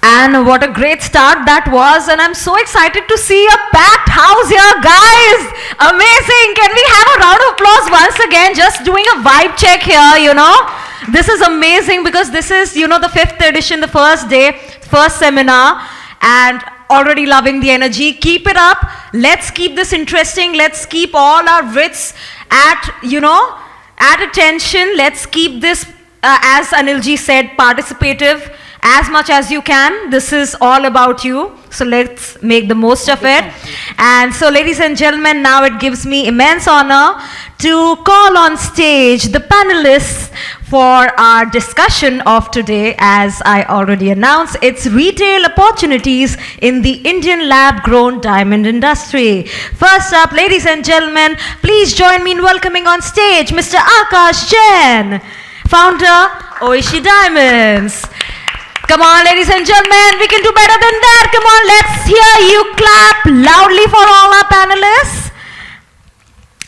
And what a great start that was. And I'm so excited to see a packed house here, guys. Amazing. Can we have a round of applause once again? Just doing a vibe check here, you know. This is amazing because this is, you know, the 5th edition, the first day, first seminar. And already loving the energy. Keep it up. Let's keep this interesting. Let's keep all our wits at, you know, at attention. Let's keep this, as Anilji said, participative as much as you can. This is all about you. So let's make the most of it. And so, ladies and gentlemen, now it gives me immense honor to call on stage the panelists for our discussion of today. As I already announced, it's retail opportunities in the Indian lab-grown diamond industry. First up, ladies and gentlemen, please join me in welcoming on stage Mr. Akash Jain, founder Oishi Diamonds. Come on, ladies and gentlemen, we can do better than that. Come on, let's hear you clap loudly for all our panelists.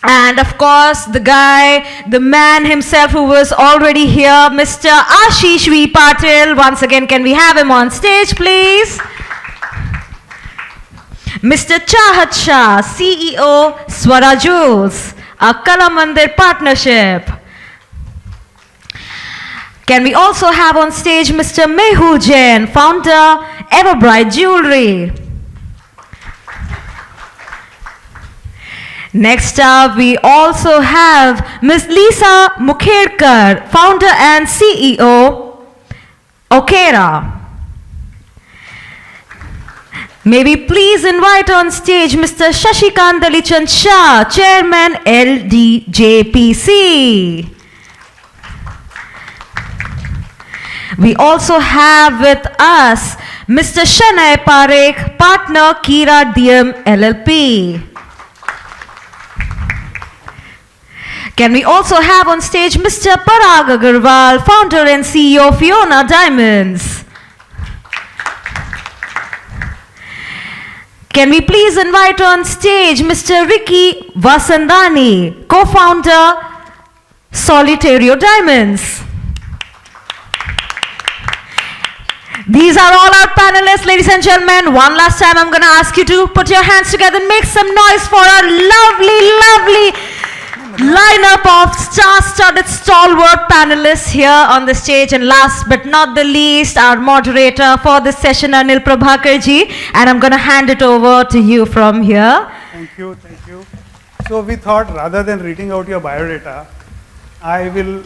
And of course, the guy, the man himself who was already here, Mr. Ashish V. Patil. Once again, can we have him on stage, please? Mr. Chahat Shah, CEO, Swara Jewels, a Kalamandir partnership. Can we also have on stage Mr. Mehul Jain, founder, Everbright Jewelry. Next up, we also have Ms. Lisa Mukherkar, founder and CEO, Okera. May we please invite on stage Mr. Shashikant Dalichand Shah, chairman, LDJPC. We also have with us Mr. Shanay Parekh, partner, Kira DM LLP. Can we also have on stage Mr. Parag Agarwal, founder and CEO of Fiona Diamonds. Can we please invite on stage Mr. Ricky Vasandani, co-founder, Solitario Diamonds. These are all our panelists, ladies and gentlemen. One last time, I'm going to ask you to put your hands together and make some noise for our lovely, lovely lineup of star-studded stalwart panelists here on the stage. And last but not the least, our moderator for this session, Anil Prabhakarji. And I'm going to hand it over to you from here. Thank you, thank you. So we thought rather than reading out your biodata, I will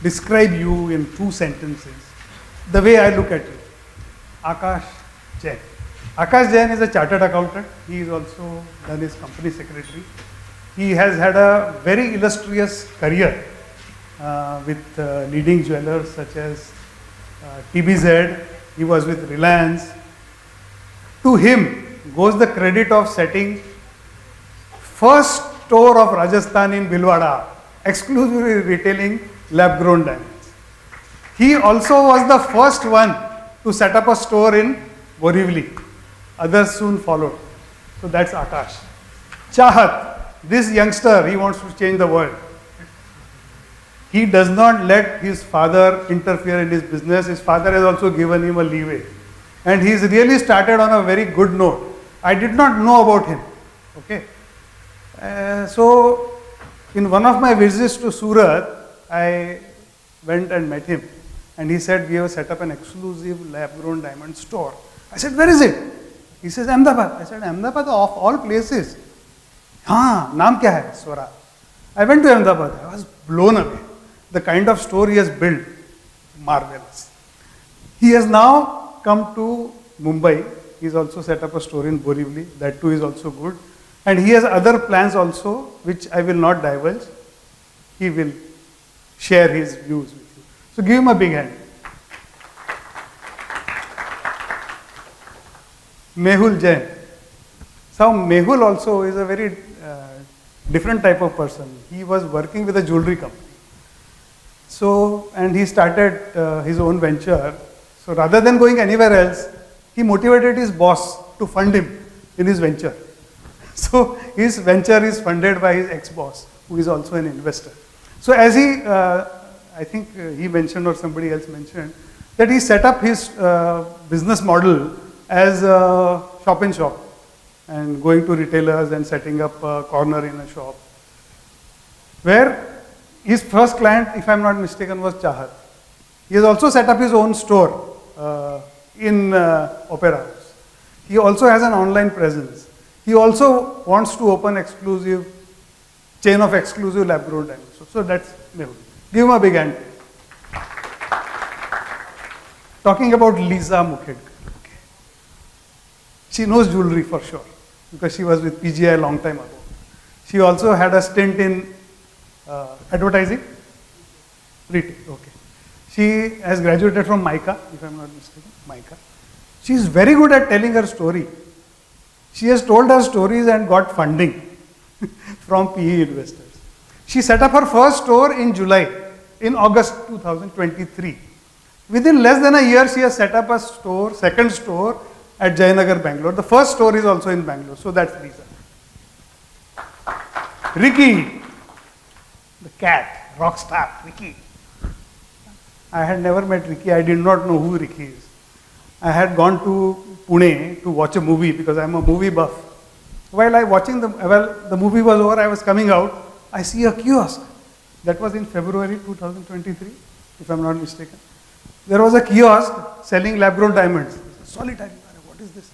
describe you in 2 sentences. The way I look at you. Akash Jain. Akash Jain is a chartered accountant. He is also done his company secretary. He has had a very illustrious career with leading jewelers such as TBZ. He was with Reliance. To him goes the credit of setting first store of Rajasthan in Bhilwara, exclusively retailing lab-grown diamonds. He also was the first one to set up a store in Borivali. Others soon followed. So that's Akash. Chahat, this youngster, he wants to change the world. He does not let his father interfere in his business. His father has also given him a leeway. And he's really started on a very good note. I did not know about him. Okay. So in one of my visits to Surat, I went and met him. And he said, we have set up an exclusive lab-grown diamond store. I said, where is it? He says, Ahmedabad. I said, Ahmedabad of all places. Haan, naam kya hai? Swara. I went to Ahmedabad. I was blown away. The kind of store he has built, marvelous. He has now come to Mumbai. He's also set up a store in Borivali. That too is also good. And he has other plans also, which I will not divulge. He will share his views with you. So give him a big hand. Mehul Jain. So Mehul also is a very different type of person. He was working with a jewelry company. So, and he started his own venture. So rather than going anywhere else, he motivated his boss to fund him in his venture. So his venture is funded by his ex-boss, who is also an investor. So as he I think he mentioned or somebody else mentioned that he set up his business model as a shop in shop and going to retailers and setting up a corner in a shop. Where his first client, if I'm not mistaken, was Chahat. He has also set up his own store in Opera House. He also has an online presence. He also wants to open chain of exclusive lab-grown diamonds. So that's Mehul. Give him a big hand. Talking about Lisa Mukhedkar. Okay. She knows jewelry for sure because she was with PGI a long time ago. She also had a stint in advertising, retail. Okay. She has graduated from MICA, if I'm not mistaken. MICA. She is very good at telling her story. She has told her stories and got funding from PE investors. She set up her first store in August 2023. Within less than a year, she has set up a store, second store at Jayanagar, Bangalore. The first store is also in Bangalore, so that's Lisa. Ricky, the cat, rock star, Ricky. I had never met Ricky. I did not know who Ricky is. I had gone to Pune to watch a movie because I'm a movie buff. While the movie was over, I was coming out. I see a kiosk. That was in February 2023, if I'm not mistaken. There was a kiosk selling lab-grown diamonds. Solitary. What is this?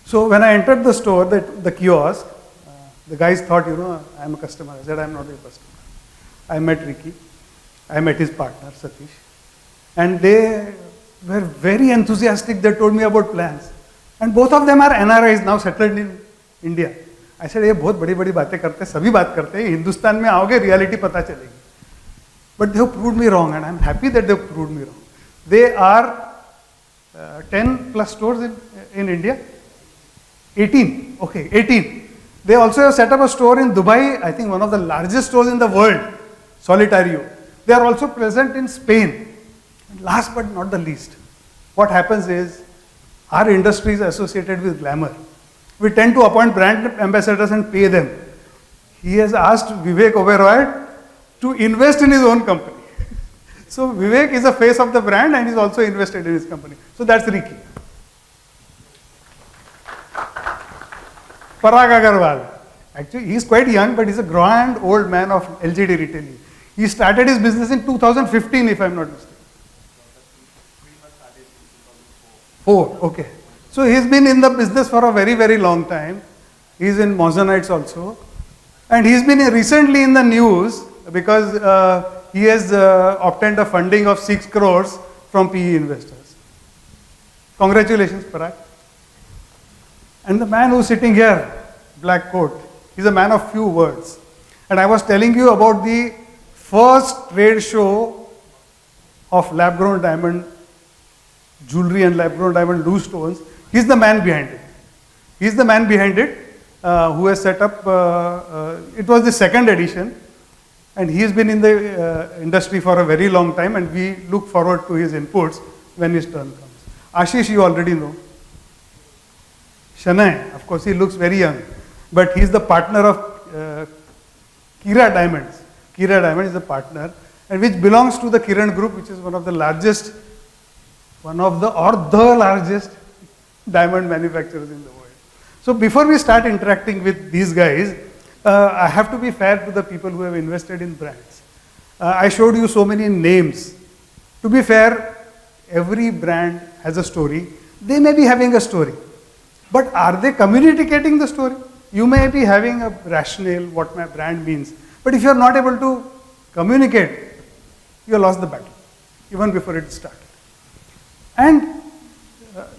So when I entered the store, the kiosk, the guys thought, I'm a customer. I said, I'm not your customer. I met Ricky. I met his partner, Satish. And they were very enthusiastic. They told me about plans. And both of them are NRIs now settled in India. I said, ये बहुत बड़ी बातें करते हैं, सभी बात करते हैं, हिंदुस्तान में आओगे reality पता चलेगी. But they have proved me wrong and I'm happy that they have proved me wrong. They are 10 plus stores in India. 18. Okay, 18. They also have set up a store in Dubai, I think one of the largest stores in the world, Solitario. They are also present in Spain. And last but not the least, what happens is our industry is associated with glamour. We tend to appoint brand ambassadors and pay them. He has asked Vivek Oberoi to invest in his own company. So Vivek is the face of the brand and he's also invested in his company. So that's Ricky. Parag Agarwal. Actually, he's quite young, but he's a grand old man of LGD retailing. He started his business in 2015, if I'm not mistaken. 4, okay. So he's been in the business for a very, very long time. He's in Mosonites also. And he's been recently in the news because he has obtained a funding of 6 crores from PE investors. Congratulations, Parag. And the man who's sitting here, black coat, he's a man of few words. And I was telling you about the first trade show of lab-grown diamond jewelry and lab-grown diamond loose stones. He's the man behind it. He's the man behind it who has set up, it was the second edition. And he has been in the industry for a very long time and we look forward to his inputs when his turn comes. Ashish, you already know. Shanay, of course, he looks very young, but he's the partner of Kira Diamonds. Kira Diamonds is the partner, and which belongs to the Kiran Group, which is one of the largest diamond manufacturers in the world. So before we start interacting with these guys, I have to be fair to the people who have invested in brands. I showed you so many names. To be fair, every brand has a story. They may be having a story. But are they communicating the story? You may be having a rationale, what my brand means. But if you are not able to communicate, you have lost the battle, even before it started. And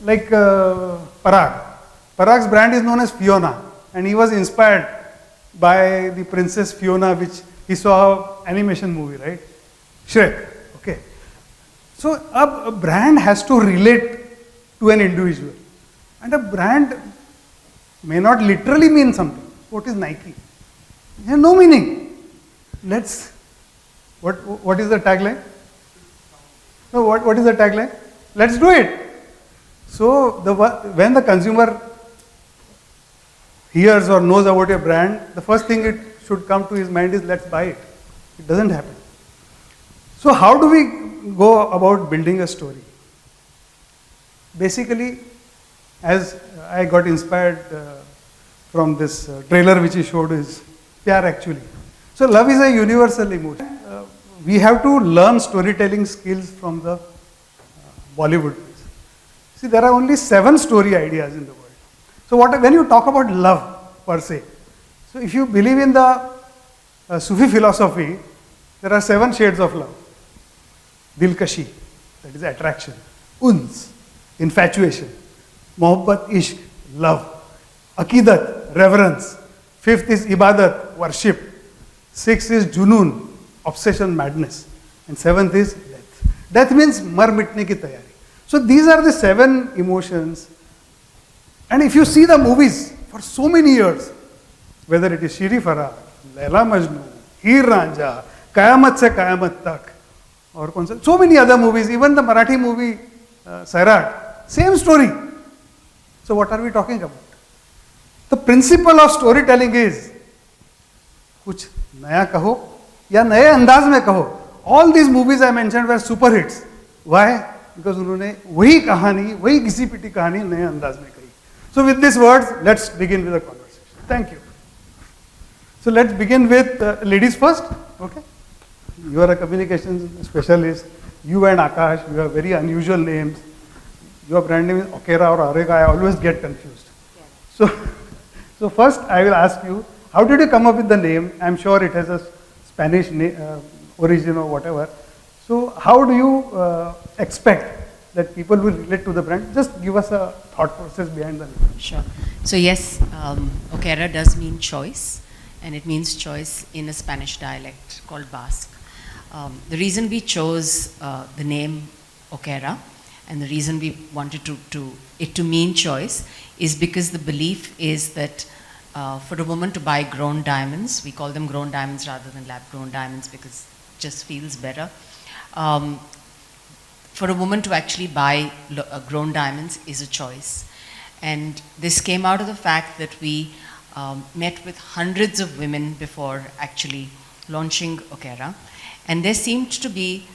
like Parag's brand is known as Fiona. And he was inspired by the Princess Fiona, which he saw animation movie, right? Shrek, okay. So a brand has to relate to an individual. And a brand may not literally mean something. What is Nike? It has no meaning. What is the tagline? No, what is the tagline? Let's do it. So when the consumer hears or knows about your brand, the first thing it should come to his mind is let's buy it. It doesn't happen. So how do we go about building a story? Basically, as I got inspired from this trailer which he showed is Pyar actually. So love is a universal emotion. We have to learn storytelling skills from the Bollywood. See, there are only 7 story ideas in the world. So when you talk about love per se, so if you believe in the Sufi philosophy, there are 7 shades of love. Dilkashi, that is attraction. Uns, infatuation. Mohabbat, ishq, love. Aqidat, reverence. 5th is ibadat, worship. 6th is junoon, obsession, madness. And 7th is death. Death means mar mitne ki tayari. So these are the 7 emotions. And if you see the movies for so many years, whether it is Shiri Farah, Laila Majnu, Heer Ranjha, Qayamat se Qayamat Tak, or so many other movies, even the Marathi movie Sairat, same story. So what are we talking about? The principle of storytelling is कुछ नया कहो या नए अंदाज में कहो. All these movies I mentioned were super hits. Why? Because उन्होंने वही कहानी, वही घिसी पिटी कहानी नए अंदाज में कही. So with these words, let's begin with the conversation. Thank you. So let's begin with ladies first. Okay. You are a communications specialist. You and Akash, you have very unusual names. Your brand name is Okera or Arega. I always get confused. Yeah. So first I will ask you, how did you come up with the name? I'm sure it has a Spanish origin or whatever. So how do you expect that people will relate to the brand? Just give us a thought process behind the name. Sure. So yes, Okera does mean choice, and it means choice in a Spanish dialect called Basque. The reason we chose the name Okera, and the reason we wanted it to mean choice, is because the belief is that for a woman to buy grown diamonds, we call them grown diamonds rather than lab grown diamonds because it just feels better. For a woman to actually buy grown diamonds is a choice. And this came out of the fact that we met with hundreds of women before actually launching Okera. And there seemed to be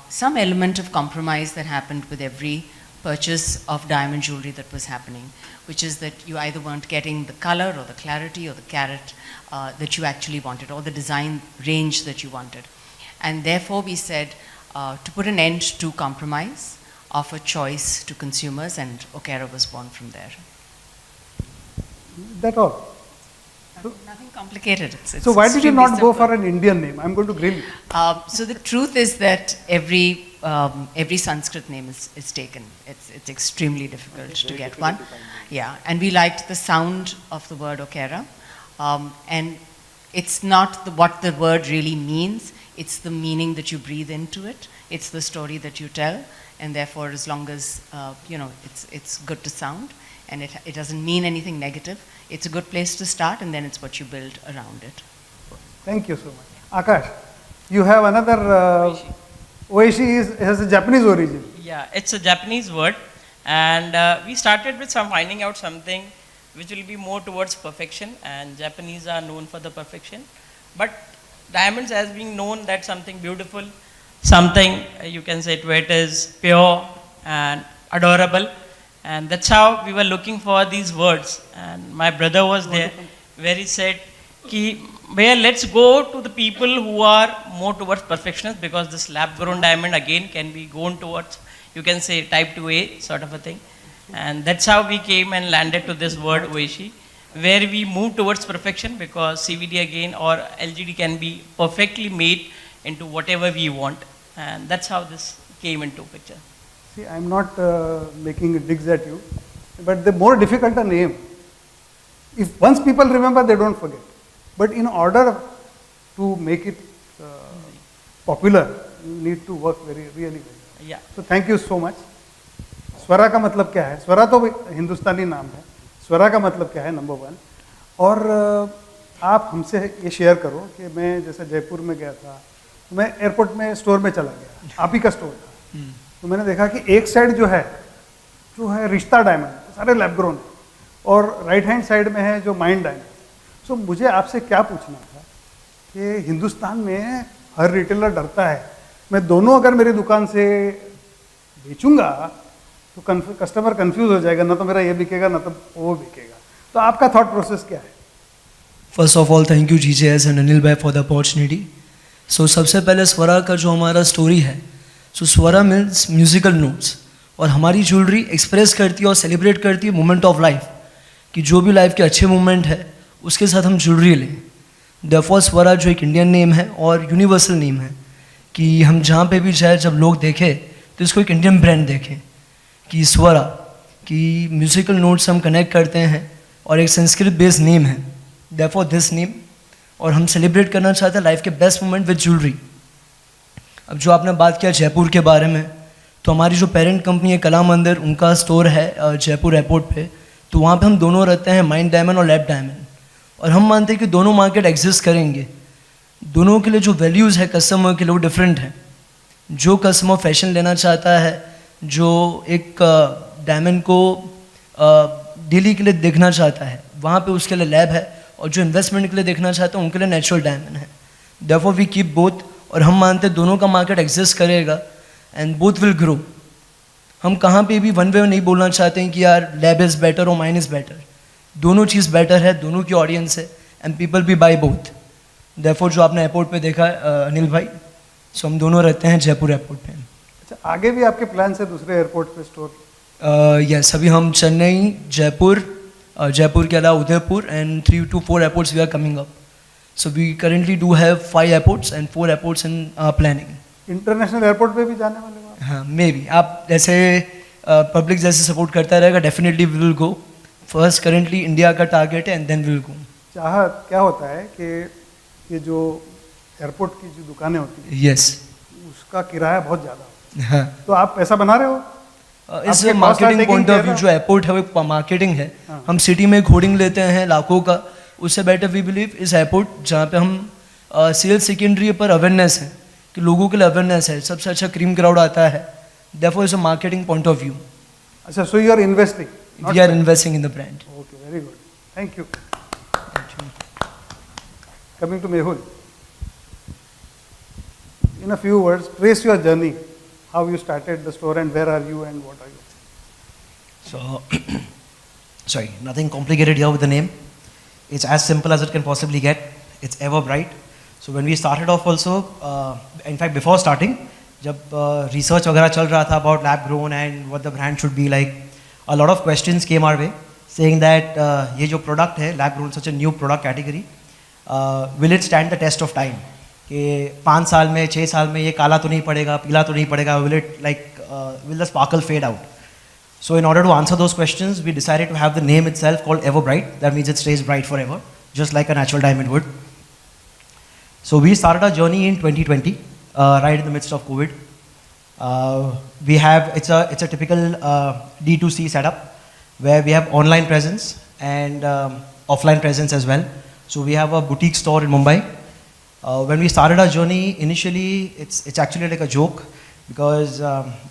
some element of compromise that happened with every purchase of diamond jewelry that was happening, which is that you either weren't getting the color or the clarity or the carat that you actually wanted, or the design range that you wanted. And therefore we said to put an end to compromise, offer choice to consumers, and Okera was born from there. That all. Nothing complicated. So why did you extremely not go simple. for an Indian name? I'm going to grill you. So the truth is that every Sanskrit name is taken. It's extremely difficult to get one. Yeah, and we liked the sound of the word Okera, and it's not what the word really means. It's the meaning that you breathe into it. It's the story that you tell, and therefore, as long as it's good to sound, and it doesn't mean anything negative. It's a good place to start, and then it's what you build around it. Thank you so much. Akash, you have another, Oishi has a Japanese origin. Yeah, it's a Japanese word, and we started with finding out something which will be more towards perfection, and Japanese are known for the perfection. But diamonds as being known that something beautiful, something you can say it is pure and adorable. And that's how we were looking for these words. And my brother was there, where he said, let's go to the people who are more towards perfectionists, because this lab grown diamond again can be gone towards, you can say, type 2A sort of a thing. And that's how we came and landed to this word Oishi, where we move towards perfection, because CVD again or LGD can be perfectly made into whatever we want. And that's how this came into picture. See, I'm not making digs at you, but the more difficult a name, if once people remember, they don't forget. But in order to make it popular, you need to work really well. Yeah. So thank you so much. स्वरा का मतलब क्या है? स्वरा तो हिंदुस्तानी नाम है. स्वरा का मतलब क्या है? नंबर 1. और आप हमसे ये शेयर करो कि मैं जैसे जयपुर में गया था, तो मैं एयरपोर्ट में स्टोर में चला गया, आप ही का स्टोर था. तो मैंने देखा कि एक साइड जो है रिश्ता डायमंड, सारे लैब ग्रोन, और राइट हैंड साइड में है जो माइंड डायमंड. सो मुझे आपसे क्या पूछना था कि हिंदुस्तान में हर रिटेलर डरता है मैं दोनों अगर मेरी दुकान से बेचूंगा तो कस्टमर कंफ्यूज हो जाएगा, ना तो मेरा ये बिकेगा ना तो वो बिकेगा। तो आपका थॉट प्रोसेस क्या है? First of all thank you GJS and Anil भाई फॉर द अपॉर्चुनिटी। सो सबसे पहले स्वरा का जो हमारा स्टोरी है, सो स्वरा मीन्स म्यूजिकल नोट्स, और हमारी ज्वेलरी एक्सप्रेस करती है और सेलिब्रेट करती है मोमेंट ऑफ लाइफ, कि जो भी लाइफ के अच्छे मोमेंट है उसके साथ हम ज्वेलरी लें। देयरफॉर स्वरा जो एक इंडियन नेम है और यूनिवर्सल नेम है, कि हम जहाँ पे भी जाए जब लोग देखें तो इसको एक इंडियन ब्रांड देखें, कि स्वरा कि म्यूजिकल नोट्स हम कनेक्ट करते हैं और एक संस्कृत बेस्ड नेम है, देयरफॉर दिस नेम। और हम सेलिब्रेट करना चाहते हैं लाइफ के बेस्ट मोमेंट विद ज्वेलरी। अब जो आपने बात किया जयपुर के बारे में, तो हमारी जो पेरेंट कंपनी है कला मंदिर, उनका स्टोर है जयपुर एयरपोर्ट पे, तो वहाँ पे हम दोनों रहते हैं, माइंड डायमंड और लैब डायमंड। और हम मानते हैं कि दोनों मार्केट एग्जिस्ट करेंगे, दोनों के लिए जो वैल्यूज़ है कस्टमर के लिए वो डिफरेंट है। जो कस्टमर फैशन लेना चाहता है, जो एक डायमंड को डेली के लिए देखना चाहता है, वहाँ पे उसके लिए लैब है, और जो इन्वेस्टमेंट के लिए देखना चाहता है उनके लिए नेचुरल डायमंड है। देयरफॉर वी कीप बोथ, और हम मानते हैं दोनों का मार्केट एग्जिस्ट करेगा एंड बोथ विल ग्रो। हम कहाँ पे भी वन वे नहीं बोलना चाहते हैं कि यार लैब इज़ बेटर और माइन इज़ बेटर। दोनों चीज़ बेटर है, दोनों की ऑडियंस है, एंड पीपल भी बाय बोथ। देयरफॉर जो आपने एयरपोर्ट पे देखा अनिल भाई, सो हम दोनों रहते हैं जयपुर एयरपोर्ट पे। अच्छा, आगे भी आपके प्लान है दूसरे एयरपोर्ट पे स्टोर? यस, अभी हम चेन्नई, जयपुर, जयपुर के अलावा Udaipur, and 3 to 4 airports we are coming up. So we currently do have 5 airports and 4 airports in planning. International airport पे भी जाने वाले हो आप? हाँ, मे बी आप जैसे पब्लिक जैसे सपोर्ट करता रहेगा, definitely we will go. First currently India का टारगेट है एंड देन विल गो। चाहत क्या होता है कि ये जो एयरपोर्ट की जो दुकानें होती हैं, यस, उसका किराया बहुत ज़्यादा होता है, हाँ। तो आप पैसा बना रहे हो? इस आपके marketing cost are point of taking view care जो एयरपोर्ट है वो एक मार्केटिंग है। हाँ। हम सिटी में होर्डिंग लेते हैं लाखों का, उससे बेटर वी बिलीव इस एयरपोर्ट जहाँ पे हम सेल्स सेकेंडरी पर अवेयरनेस है, कि लोगों के लिए अवेयरनेस है, सबसे अच्छा क्रीम क्राउड आता है। Therefore is a marketing point of view अच्छा, so you are investing? We are investing in the brand. Okay, very good, thank you. Coming to Mehul, in a few words, trace your journey, how you started the store and where are you and what are you? So, sorry, nothing complicated here with the name. It's as simple as it can possibly get. It's Ever Bright. So when we started off also, in fact before starting, जब research वगैरह चल रहा था about lab grown and what the brand should be like, a lot of questions came our way saying that ये जो product है lab grown, such a new product category, will it stand the test of time? कि 5 साल में 6 साल में ये काला तो नहीं पड़ेगा, पीला तो नहीं पड़ेगा, will it like will the sparkle fade out? So in order to answer those questions, we decided to have the name itself called Ever Bright. That means it stays bright forever, just like a natural diamond would. So we started our journey in 2020, right in the midst of COVID. We have it's a typical D2C setup where we have online presence and offline presence as well. So we have a boutique store in Mumbai. When we started our journey, initially it's actually like a joke because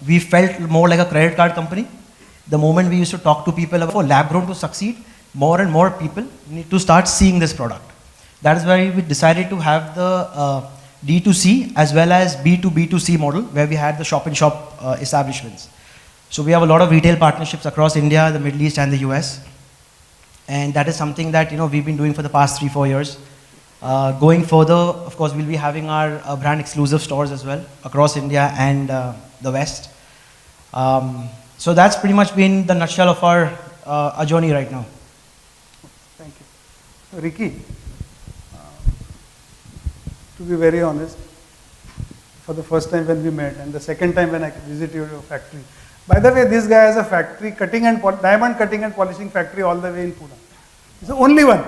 we felt more like a credit card company. The moment we used to talk to people about for lab grown to succeed, more and more people need to start seeing this product. That is why we decided to have the D2C as well as B2B2C model where we had the shop in shop establishments. So we have a lot of retail partnerships across India, the Middle East and the US. And that is something that we've been doing for the past 3-4 years. Going further, of course, we'll be having our brand exclusive stores as well across India and the West. So that's pretty much been the nutshell of our journey right now. Thank you. So Ricky, to be very honest, for the first time when we met and the second time when I visited your factory, by the way, this guy has a factory, cutting and diamond cutting and polishing factory all the way in Pune. He's the only one.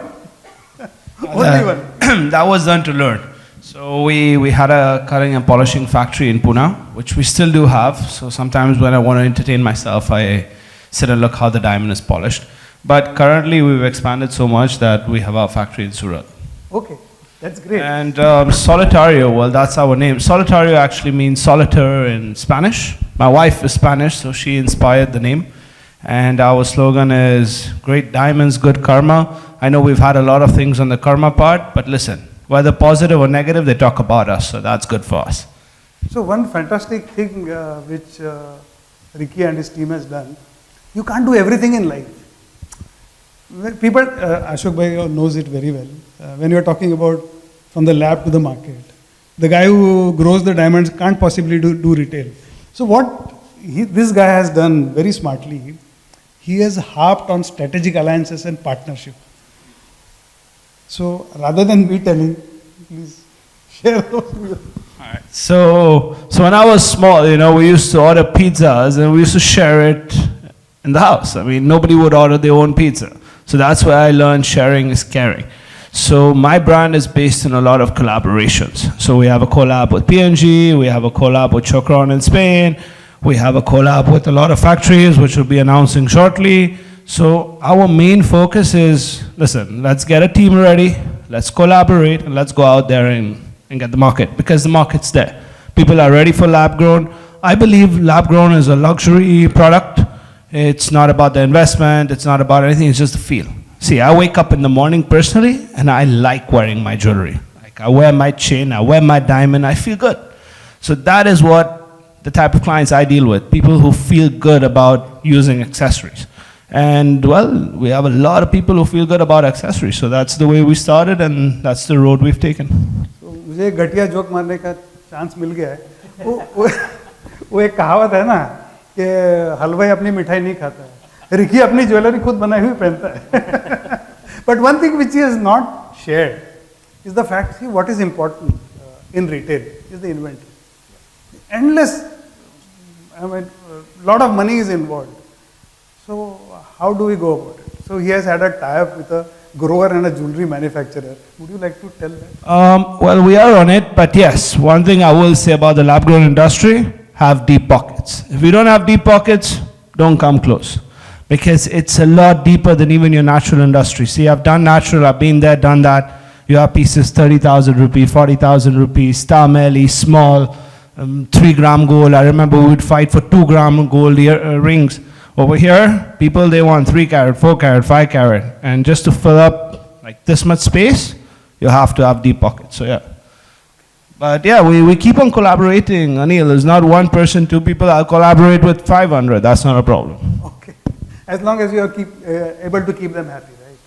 Only one. That was done to learn. So we had a cutting and polishing factory in Pune, which we still do have. So sometimes when I want to entertain myself, I sit and look how the diamond is polished. But currently we've expanded so much that we have our factory in Surat. Okay, that's great. And Solitario, well, that's our name. Solitario actually means solitaire in Spanish. My wife is Spanish, so she inspired the name. And our slogan is great diamonds, good karma. I know we've had a lot of things on the karma part, but listen, whether positive or negative, they talk about us, so that's good for us. So one fantastic thing which Ricky and his team has done, you can't do everything in life. People, Ashok Bhai knows it very well. When you are talking about from the lab to the market, the guy who grows the diamonds can't possibly do retail. So what this guy has done very smartly, he has harped on strategic alliances and partnership. So rather than me telling, please share those. So when I was small, you know, we used to order pizzas and we used to share it in the house. I mean, nobody would order their own pizza. So that's where I learned sharing is caring. So my brand is based on a lot of collaborations. So we have a collab with P&G, we have a collab with Chocron in Spain, we have a collab with a lot of factories, which we'll be announcing shortly. So our main focus is, listen, let's get a team ready, let's collaborate, and let's go out there and get the market, because the market's there. People are ready for lab grown. I believe lab grown is a luxury product. It's not about the investment, it's not about anything, it's just the feel. See, I wake up in the morning personally and I like wearing my jewelry. Like I wear my chain, I wear my diamond, I feel good. So that is what the type of clients I deal with, people who feel good about using accessories. And well, we have a lot of people who feel good about accessories. So that's the way we started and that's the road we've taken. So मुझे घटिया joke मारने का chance मिल गया है. वो एक कहावत है ना कि हलवाई अपनी मिठाई नहीं खाता है, रिकी अपनी ज्वेलरी खुद बनाई हुई पहनता है. But one thing which he has not shared is the fact, see, what is important in retail is the inventory. Endless, I mean, lot of money is involved. So how do we go about it? So he has had a tie-up with a grower and a jewelry manufacturer. Would you like to tell that? Well, we are on it, but yes, one thing I will say about the lab-grown industry, have deep pockets. If you don't have deep pockets, don't come close. Because it's a lot deeper than even your natural industry. See, I've done natural, I've been there, done that. You have pieces 30,000 rupees, 40,000 rupees, star melly, small, 3-gram gold. I remember we would fight for 2-gram gold rings. Over here, people, they want 3 carat, 4 carat, 5 carat. And just to fill up like this much space, you have to have deep pockets, so yeah. But yeah, we keep on collaborating, Anil. There's not one person, 2 people. I'll collaborate with 500, that's not a problem. Okay. As long as you are able to keep them happy, right?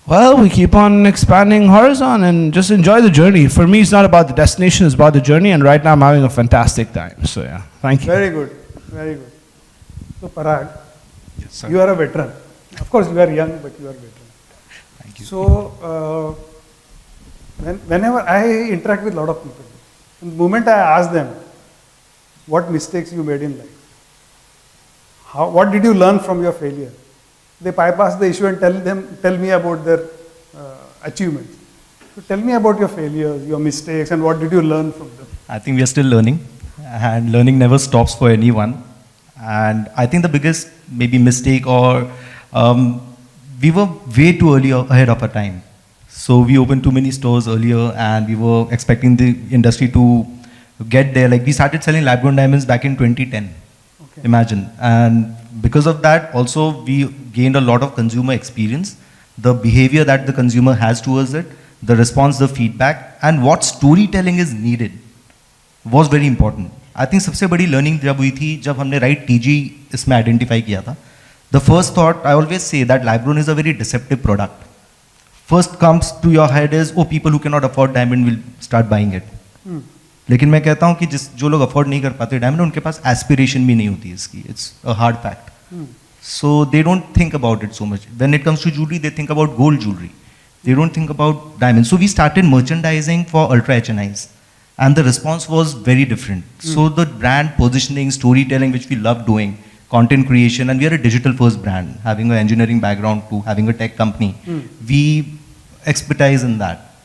Well, we keep on expanding horizon and just enjoy the journey. For me, it's not about the destination, it's about the journey. And right now, I'm having a fantastic time. So yeah, thank you. Very good, very good. So Parag, Yes, sir. you are a veteran. Of course, you are young, but you are veteran. Thank you. So, whenever I interact with a lot of people, the moment I ask them what mistakes you made in life, what did you learn from your failure, they bypass the issue and tell me about their achievements. So tell me about your failures, your mistakes, and what did you learn from them? I think we are still learning, and learning never stops for anyone. And I think the biggest maybe mistake or we were way too early ahead of our time. So we opened too many stores earlier, and we were expecting the industry to get there. Like we started selling lab-grown diamonds back in 2010. Okay. Imagine. And because of that, also we gained a lot of consumer experience, the behavior that the consumer has towards it, the response, the feedback, and what storytelling is needed was very important. I think सबसे बड़ी learning जब हुई थी जब हमने right TG इसमें identify किया था. The first thought, I always say that lab-grown is a very deceptive product. First comes to your head is, oh, people who cannot afford diamond will start buying it. लेकिन मैं कहता हूँ कि जो लोग afford नहीं कर पाते diamond, उनके पास aspiration भी नहीं होती इसकी. It's a hard fact. So they don't think about it so much. When it comes to jewelry, they think about gold jewelry. They don't think about diamonds. So we started merchandising for ultra HNIs. And the response was very different. So the brand positioning, storytelling, which we love doing, content creation, and we are a digital first brand, having an engineering background to having a tech company. We expertise in that.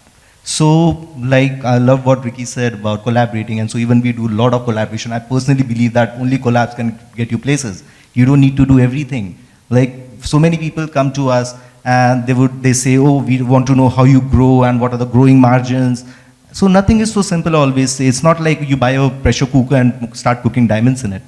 So like I love what Ricky said about collaborating, and so even we do a lot of collaboration. I personally believe that only collabs can get you places. You don't need to do everything. Like so many people come to us and they say, oh, we want to know how you grow and what are the growing margins. So nothing is so simple always. It's not like you buy a pressure cooker and start cooking diamonds in it.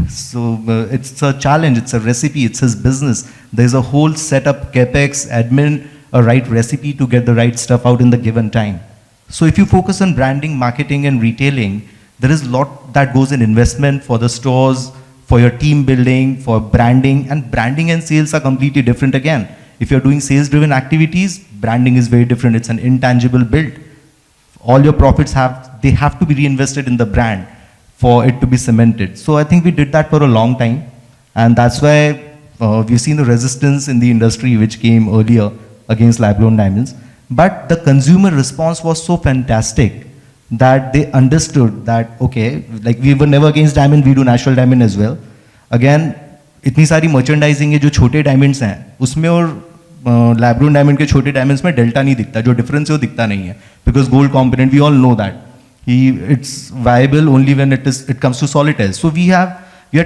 So it's a challenge, it's a recipe, it's his business. There's a whole setup, capex, admin, a right recipe to get the right stuff out in the given time. So if you focus on branding, marketing and retailing, There is a lot that goes in investment for the stores, for your team building, for branding, and branding and sales are completely different again. If you're doing sales-driven activities, branding is very different. It's an intangible build. All your profits they have to be reinvested in the brand for it to be cemented. So I think we did that for a long time, and that's why we've seen the resistance in the industry which came earlier against lab-grown diamonds. But the consumer response was so fantastic that they understood that, okay, like we were never against diamond, we do natural diamond as well. Again, इतनी सारी merchandising है जो छोटे diamonds हैं, उसमें और lab-grown diamond के छोटे diamonds में delta नहीं दिखता, जो difference है वो दिखता नहीं है, because gold component, we all know that. It's viable only when it comes to solitaires. So we are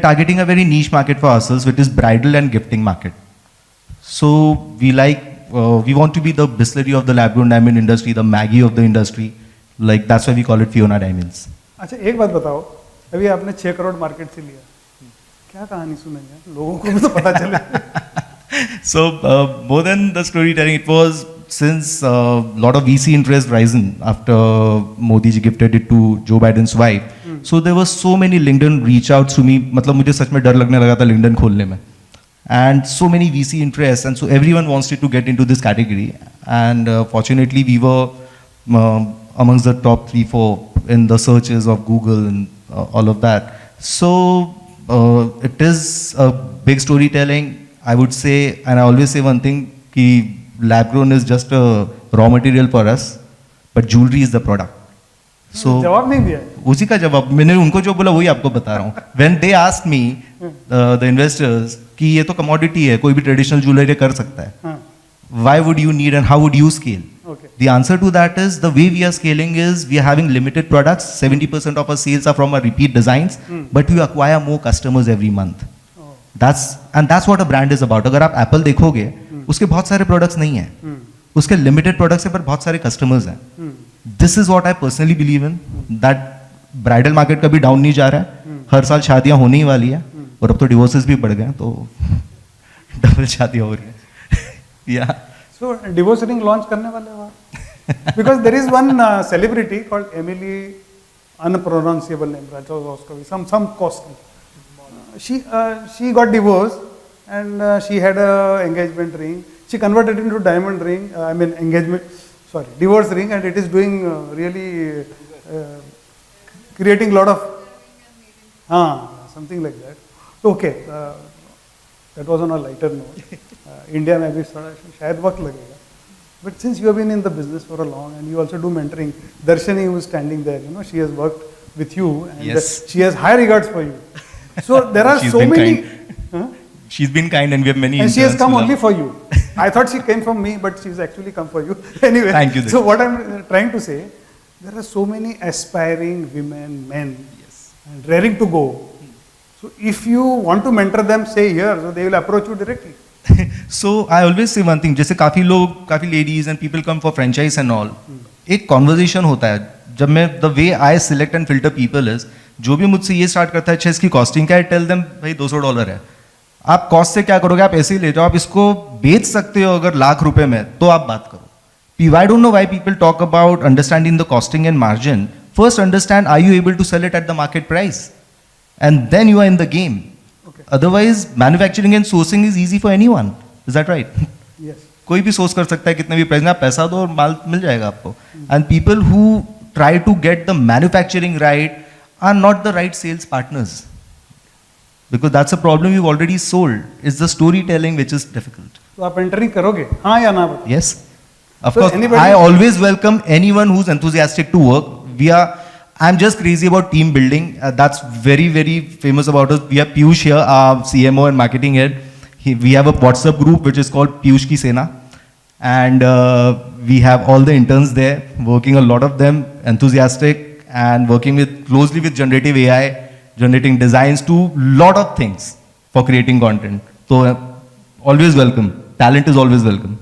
targeting a very niche market for ourselves, which is bridal and gifting market. So we want to be the Bisleri of the lab-grown diamond industry, the Maggie of the industry. Like that's why we call it Fiona Diamonds. अच्छा एक बात बताओ, अभी आपने 6 crore market से लिया, क्या कहानी सुनेंगे लोगों को भी तो पता चले. So more than the storytelling, it was since a lot of VC interest risen after Modi ji gifted it to Joe Biden's wife. So there were so many LinkedIn reach outs to me. मतलब मुझे सच में डर लगने लगा था LinkedIn खोलने में. And so many VC interests, and so everyone wanted to get into this category. And fortunately, we were amongst the top 3-4 in the searches of Google and all of that. So it is a big storytelling, I would say, and I always say one thing, कि lab grown is just a raw material for us, but jewelry is the product. So जवाब नहीं दिया. उसी का जवाब मैंने उनको जो बोला वही आपको बता रहा हूँ. When they asked me, the investors, कि ये तो commodity है, कोई भी traditional jewelry कर सकता है. Why would you need and how would you scale? Okay. The answer to that is the way we are scaling is we are having limited products. 70% of our sales are from our repeat designs, but we acquire more customers every month. That's what a brand is about. अगर आप Apple देखोगे, उसके बहुत सारे products नहीं हैं. उसके limited products हैं पर बहुत सारे customers हैं. This is what I personally believe in. That bridal market कभी down नहीं जा रहा है. हर साल शादियां होने ही वाली हैं. और अब तो divorces भी बढ़ गए हैं, तो double शादियां हो रही हैं. Yeah. So divorce ring launch करने वाले हो आप? Because there is one celebrity called Emily, unpronounceable name, some costly. She got divorced and she had a engagement ring. She converted into diamond ring. Divorce ring, and it is doing really creating a lot of something like that. Okay, that was on a lighter note. India में भी शायद वक्त लगेगा. But since you have been in the business for a long and you also do mentoring, Darshani who is standing there, she has worked with you and yes. She has high regards for you. So there are so many. She's been kind and we have many. And she has come only for you. I thought she came from me, but she's actually come for you. Anyway, thank you. So what I'm trying to say, there are so many aspiring women, men, and raring to go. So if you want to mentor them, say here, so they will approach you directly. So I always say one thing, जैसे काफी ladies and people come for franchise and all, एक conversation होता है. जब मैं the way I select and filter people is, जो भी मुझसे ये start करता है, अच्छा इसकी costing क्या है, tell them भाई $200 है. आप cost से क्या करोगे, आप ऐसे ही ले जाओ, आप इसको बेच सकते हो अगर ₹1,00,000 में, तो आप बात करो. I don't know why people talk about understanding the costing and margin. First understand, are you able to sell it at the market price? And then you are in the game. Okay. Otherwise, manufacturing and sourcing is easy for anyone. Is that right? Yes. कोई भी source कर सकता है कितने भी price में, आप पैसा दो और माल मिल जाएगा आपको. And people who try to get the manufacturing right are not the right sales partners. Because that's a problem we've already sold. It's the storytelling which is difficult. तो आप mentoring करोगे? हाँ या ना? Yes. Of So course, anybody- I always welcome anyone who's enthusiastic to work. I'm just crazy about team building. That's very, very famous about us. We have Piyush here, our CMO and marketing head. We have a WhatsApp group which is called Piyush Ki Sena. And we have all the interns there, working a lot of them, enthusiastic and working closely with generative AI, generating designs to lot of things for creating content. So always welcome. Talent is always welcome.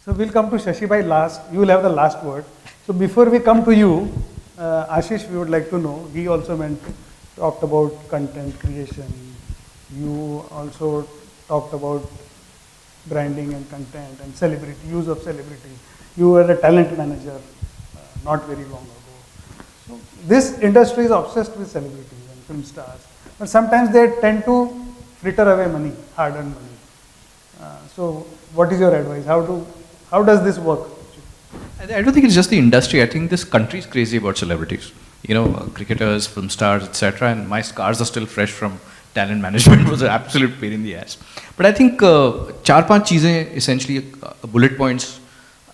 So we'll come to Shashi Bhai last. You will have the last word. So before we come to you, Ashish, we would like to know, he also talked about content creation. You also talked about branding and content and use of celebrity. You were a talent manager not very long ago. This industry is obsessed with celebrities and film stars, but sometimes they tend to fritter away money, hard-earned money. So, what is your advice? How does this work? I don't think it's just the industry. I think this country is crazy about celebrities. You know, cricketers, film stars, etc. And my scars are still fresh from talent management. It was an absolute pain in the ass. But I think चार पांच चीजें essentially bullet points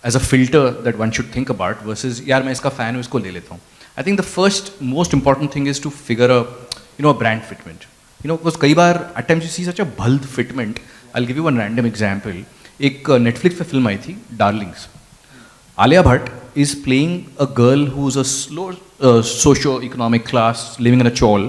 as a filter that one should think about versus यार मैं इसका fan हूँ इसको ले लेता हूँ. I think the first most important thing is to figure a brand fitment. You know, because कई बार at times you see such a bald fitment. I'll give you one random example. एक Netflix पे film आई थी Darlings. Alia Bhatt is playing a girl who's a slow socio-economic class living in a chawl,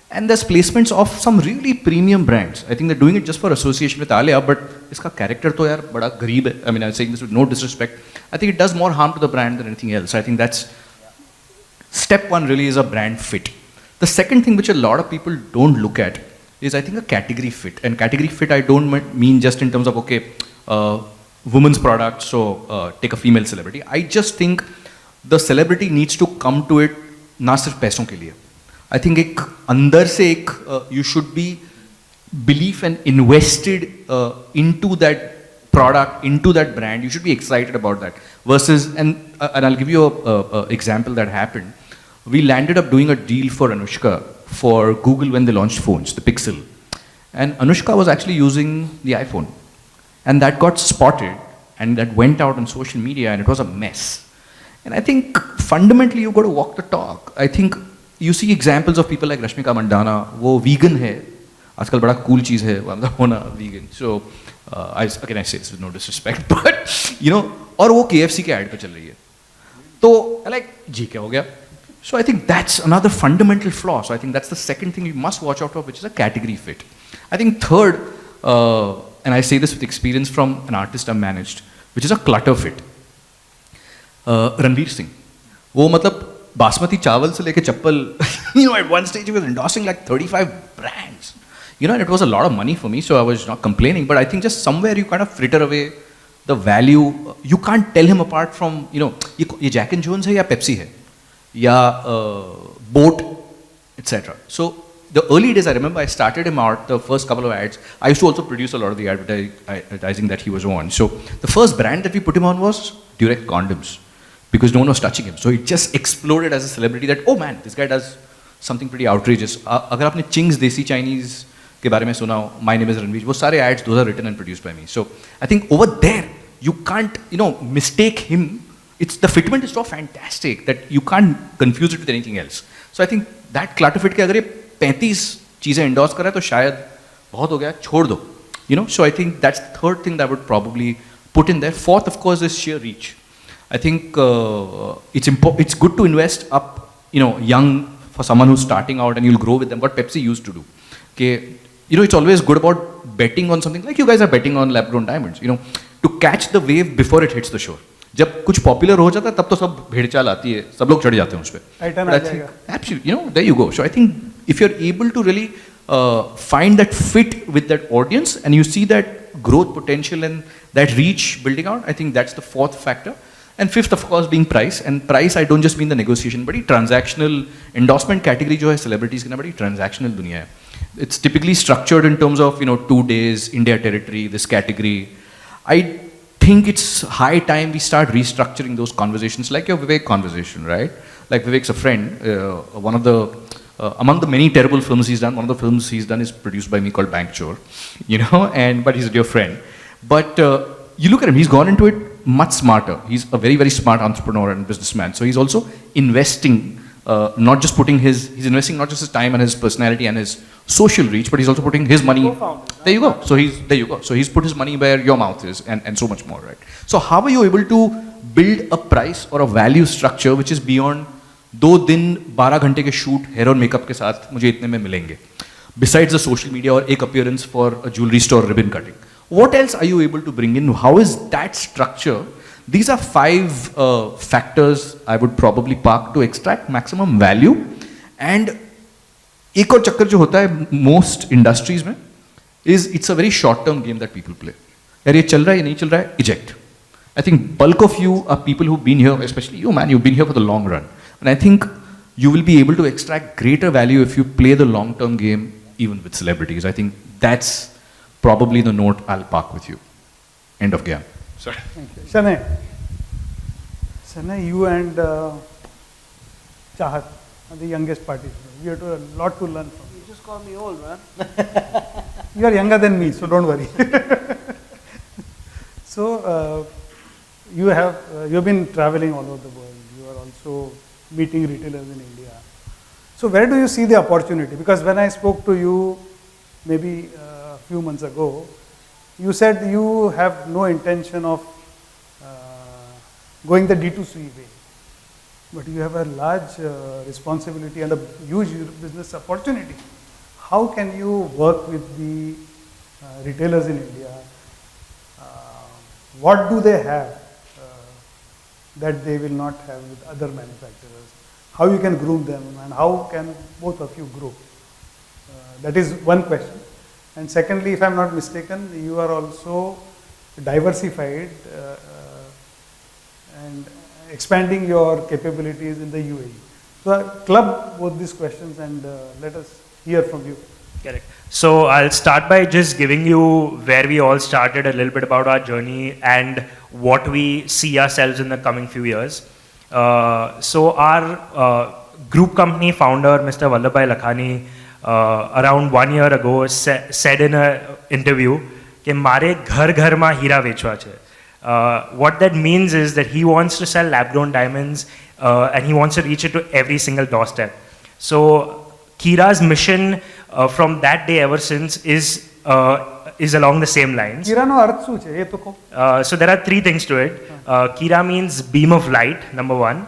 and there's placements of some really premium brands. I think they're doing it just for association with Alia, but इसका character तो यार बड़ा गरीब है. I mean, I'm saying this with no disrespect. I think it does more harm to the brand than anything else. I think that's step one really is a brand fit. The second thing which a lot of people don't look at is I think a category fit. And category fit I don't mean just in terms of women's products, so take a female celebrity. I just think the celebrity needs to come to it ना सिर्फ पैसों के लिए. I think एक अंदर से एक you should be belief and invested into that product, into that brand. You should be excited about that. Versus, and I'll give you a example that happened. We landed up doing a deal for Anushka for Google when they launched phones, the Pixel. And Anushka was actually using the iPhone. And that got spotted and that went out on social media and it was a mess. And I think fundamentally you've got to walk the talk. I think you see examples of people like Rashmika Mandana, वो vegan है, आजकल बड़ा cool चीज़ है, होना vegan. So, I say this with no disrespect, but you know, और वो KFC के ad पे चल रही है. तो like जी क्या हो गया? So I think that's another fundamental flaw. So I think that's the second thing you must watch out for, which is a category fit. I think third, and I say this with experience from an artist I've managed, which is a clutter fit. Ranveer Singh, वो मतलब बासमती चावल से लेके चप्पल, you know, at one stage he was endorsing like 35 brands. You know, and it was a lot of money for me, so I was not complaining. But I think just somewhere you kind of fritter away the value. You can't tell him apart from, you know, ये Jack and Jones है या Pepsi है, या Boat, etc. So the early days, I remember I started him out, the first couple of ads. I used to also produce a lot of the advertising that he was on. So the first brand that we put him on was Durex condoms, because no one was touching him. So it just exploded as a celebrity that, oh man, this guy does something pretty outrageous. अगर आपने Ching's Desi Chinese के बारे में सुना हो, My Name is Ranveer, वो सारे ads, those are written and produced by me. So I think over there, you can't, you know, mistake him. It's the fitment is so fantastic that you can't confuse it with anything else. So I think that clutter fit के अगर ये 35 चीजें endorse कर रहा है तो शायद बहुत हो गया, छोड़ दो. You know, so I think that's the third thing that I would probably put in there. Fourth, of course, is sheer reach. I think it's good to invest up, you know, young for someone who's starting out and you'll grow with them. What Pepsi used to do. Okay, you know, it's always good about betting on something like you guys are betting on lab-grown diamonds. You know, to catch the wave before it hits the shore. जब कुछ popular हो जाता है तब तो सब भेड़चाल आती है, सब लोग चढ़ जाते हैं उस पे. Absolutely, you know, there you go. So I think if you're able to really find that fit with that audience and you see that growth potential and that reach building out, I think that's the fourth factor. And fifth, of course, being price. And price, I don't just mean the negotiation, but transactional endorsement category जो है celebrities की ना बड़ी transactional दुनिया है. It's typically structured in terms of, you know, 2 days, India territory, this category. I think it's high time we start restructuring those conversations, like your Vivek conversation, right? Like Vivek's a friend. One of the among the many terrible films he's done, one of the films he's done is produced by me called Bank Chor, you know, but he's a dear friend. But you look at him, he's gone into it much smarter. He's a very, very smart entrepreneur and businessman. So he's also investing, not just he's investing not just his time and his personality and his social reach, but he's also putting his money. There you go. So he's put his money where your mouth is and so much more, right? So how are you able to build a price or a value structure which is beyond 2 दिन 12 घंटे के shoot hair और makeup के साथ मुझे इतने में मिलेंगे, besides the social media or एक appearance for a jewelry store ribbon cutting? What else are you able to bring in? How is that structure? These are 5 factors I would probably park to extract maximum value. And एक और चक्कर जो होता है most industries में is it's a very short term game that people play. यार ये चल रहा है, ये नहीं चल रहा है, eject. I think bulk of you are people who've been here, especially you man, you've been here for the long run. And I think you will be able to extract greater value if you play the long-term game even with celebrities. I think that's probably the note I'll park with you. End of game. Sorry. Thank you. Shanay. Shanay, you and Chahat are the youngest participants. You have a lot to learn from. You just call me old, man. You are younger than me, so don't worry. So, you have been traveling all over the world. You are also meeting retailers in India. So, where do you see the opportunity? Because when I spoke to you maybe a few months ago, you said you have no intention of going the D2C way. But you have a large responsibility and a huge business opportunity. How can you work with the retailers in India? What do they have that they will not have with other manufacturers? How you can groom them and how can both of you grow? That is one question. And secondly, if I am not mistaken, you are also diversified and expanding your capabilities in the UAE. So I'll club both these questions and let us hear from you. Correct. So I'll start by just giving you where we all started, a little bit about our journey and what we see ourselves in the coming few years. So our group company founder, Mr. Vallabhbhai Lakhani, around 1 year ago said in an interview कि मारे घर घर में हीरा वेचवा छे. What that means is that he wants to sell lab-grown diamonds and he wants to reach it to every single doorstep. So Kira's mission from that day ever since is along the same lines. Kira no arth શું છે એ તો કહો. So there are three things to it. Kira means beam of light, number one.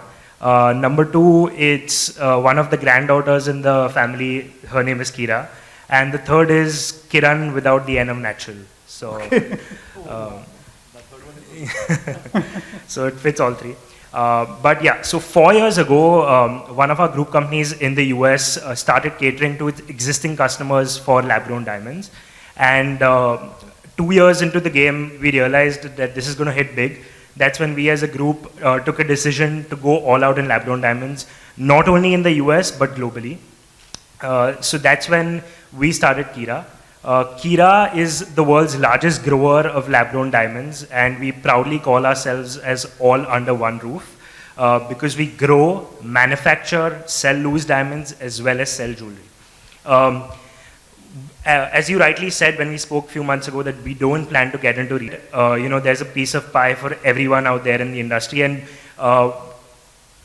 Number two, it's one of the granddaughters in the family. Her name is Kira. And the third is Kiran without the N of natural. So, so it fits all three. But yeah, so 4 years ago, one of our group companies in the US started catering to its existing customers for lab-grown diamonds. And 2 years into the game, we realized that this is going to hit big. That's when we as a group took a decision to go all out in lab-grown diamonds, not only in the US, but globally. So that's when we started Kira. Kira is the world's largest grower of lab-grown diamonds, and we proudly call ourselves as all under one roof because we grow, manufacture, sell loose diamonds as well as sell jewelry. As you rightly said when we spoke a few months ago that we don't plan to get into retail. There's a piece of pie for everyone out there in the industry, and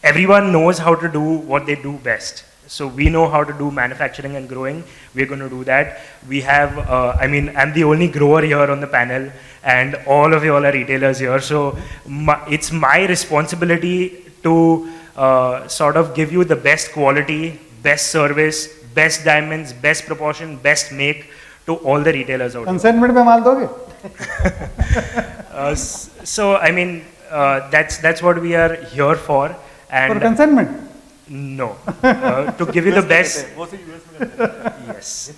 everyone knows how to do what they do best. So we know how to do manufacturing and growing. We're going to do that. We have, I'm the only grower here on the panel, and all of you all are retailers here. So it's my responsibility to sort of give you the best quality, best service, best diamonds, best proportion, best make to all the retailers out there. Consignment पे माल दोगे? So that's what we are here for. And For consignment? No, to give you the best. Yes.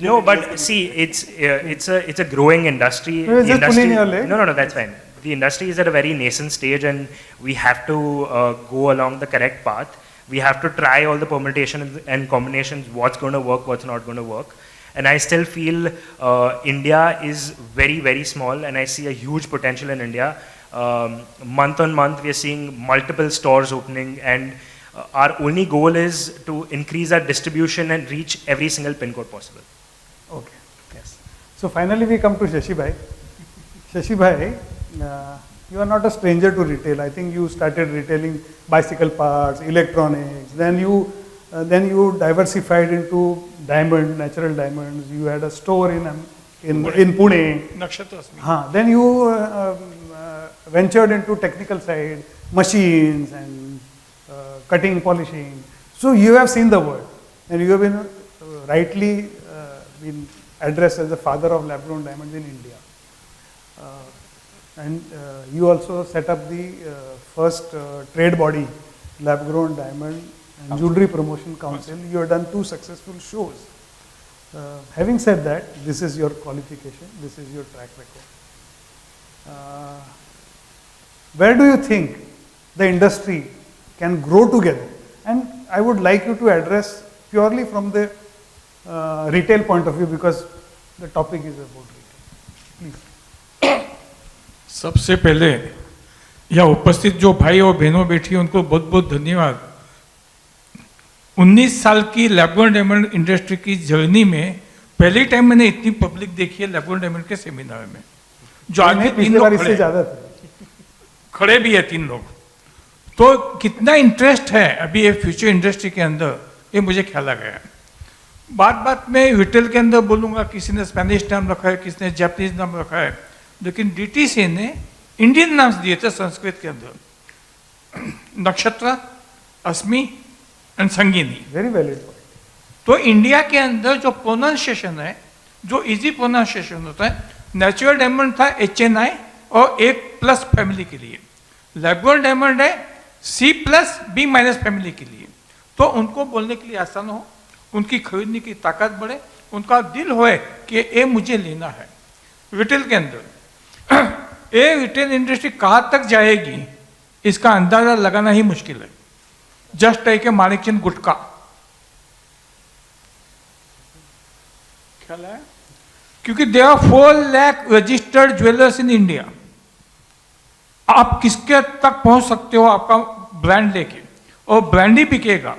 No, but see, it's a growing industry. No, it's just pulling your leg. No, that's fine. The industry is at a very nascent stage, and we have to go along the correct path. We have to try all the permutations and combinations, what's going to work, what's not going to work. And I still feel India is very, very small, and I see a huge potential in India. Month on month, we are seeing multiple stores opening, and our only goal is to increase our distribution and reach every single pin code possible. Okay, yes. So finally we come to Shashi Bhai. Shashi Bhai, you are not a stranger to retail. I think you started retailing bicycle parts, electronics, then you diversified into natural diamonds. You had a store in Pune. Nakshatra. Then you ventured into technical side, machines and cutting, polishing. So you have seen the world, and you have been rightly been addressed as the father of lab-grown diamonds in India. And you also set up the first trade body, Lab-Grown Diamond and Jewelry Promotion Council. You have done 2 successful shows. Having said that, this is your qualification, this is your track record. Where do you think the industry can grow together? And I would like you to address purely from the retail point of view because the topic is about retail. Please. सबसे पहले यह उपस्थित जो भाई और बहनों बैठी हैं उनको बहुत बहुत धन्यवाद। 19 साल की लैब-ग्रोन डायमंड इंडस्ट्री की जर्नी में पहली टाइम मैंने इतनी पब्लिक देखी है लैब-ग्रोन डायमंड के सेमिनार में, जो आज भी 3 लोग खड़े ज्यादा थे, खड़े भी है 3 लोग। तो कितना इंटरेस्ट है अभी ये फ्यूचर इंडस्ट्री के अंदर, ये मुझे ख्याल आ गया। बात बात में रिटेल के अंदर बोलूँगा, किसी ने स्पेनिश नाम रखा है, किसी ने जापानीज नाम रखा है, लेकिन डीटीसी ने इंडियन नाम दिए थे संस्कृत के अंदर, नक्षत्र, अस्मि एंड संगीनी। Very valid. तो इंडिया के अंदर जो प्रोनाउंसिएशन है, जो इजी प्रोनाउंसिएशन होता है, नेचुरल डायमंड था HNI और 1+ फैमिली के लिए, लैब-ग्रोन डायमंड है C+B- फैमिली के लिए। तो उनको बोलने के लिए आसान हो, उनकी खरीदने की ताकत बढ़े, उनका दिल होए कि ये मुझे लेना है। रिटेल के अंदर ये रिटेल इंडस्ट्री कहाँ तक जाएगी इसका अंदाजा लगाना ही मुश्किल है। जस्ट लाइक माणिकचंद गुटका, ख्याल है, क्योंकि there are 4 lakh registered jewellers in India. आप किसके तक पहुंच सकते हो आपका ब्रांड लेके, और ब्रांड ही बिकेगा,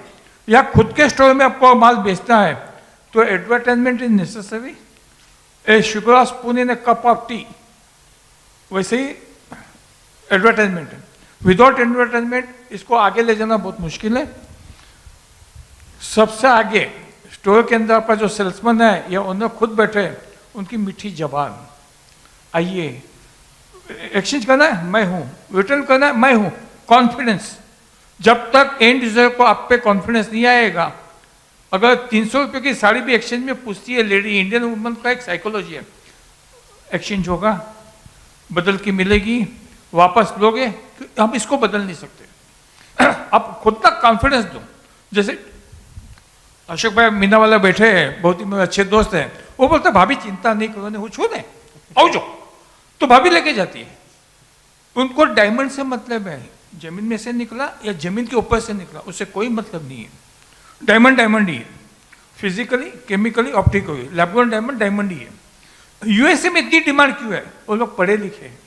या खुद के स्टोर में आपको माल बेचना है तो advertisement is necessary. A sugar spoon in A cup of T, वैसे ही एडवर्टाइजमेंट है। विदाउट एडवर्टाइजमेंट इसको आगे ले जाना बहुत मुश्किल है। सबसे आगे स्टोर के अंदर आपका जो सेल्समैन है या ओनर खुद बैठे हैं, उनकी मीठी जबान, आइए एक्सचेंज करना है मैं हूँ, रिटर्न करना है मैं हूँ, कॉन्फिडेंस। जब तक एंड यूजर को आप पे कॉन्फिडेंस नहीं आएगा, अगर 300 रुपये की साड़ी भी एक्सचेंज में पूछती है लेडी, इंडियन वुमन का एक साइकोलॉजी है, एक्सचेंज होगा, बदल के मिलेगी, वापस लोगे, हम इसको बदल नहीं सकते। आप खुद तक कॉन्फिडेंस दो। जैसे अशोक भाई मीना वाला बैठे हैं, बहुत ही मेरे अच्छे दोस्त हैं, वो बोलते भाभी चिंता नहीं करो, नहीं छू दे आओ जो, तो भाभी लेके जाती है। उनको डायमंड से मतलब है, जमीन में से निकला या जमीन के ऊपर से निकला, उससे कोई मतलब नहीं है। डायमंड डायमंड ही है, physically, chemically, optically, lab grown diamond diamond ही है। यूएसए में इतनी डिमांड क्यों है? वो लोग पढ़े लिखे हैं,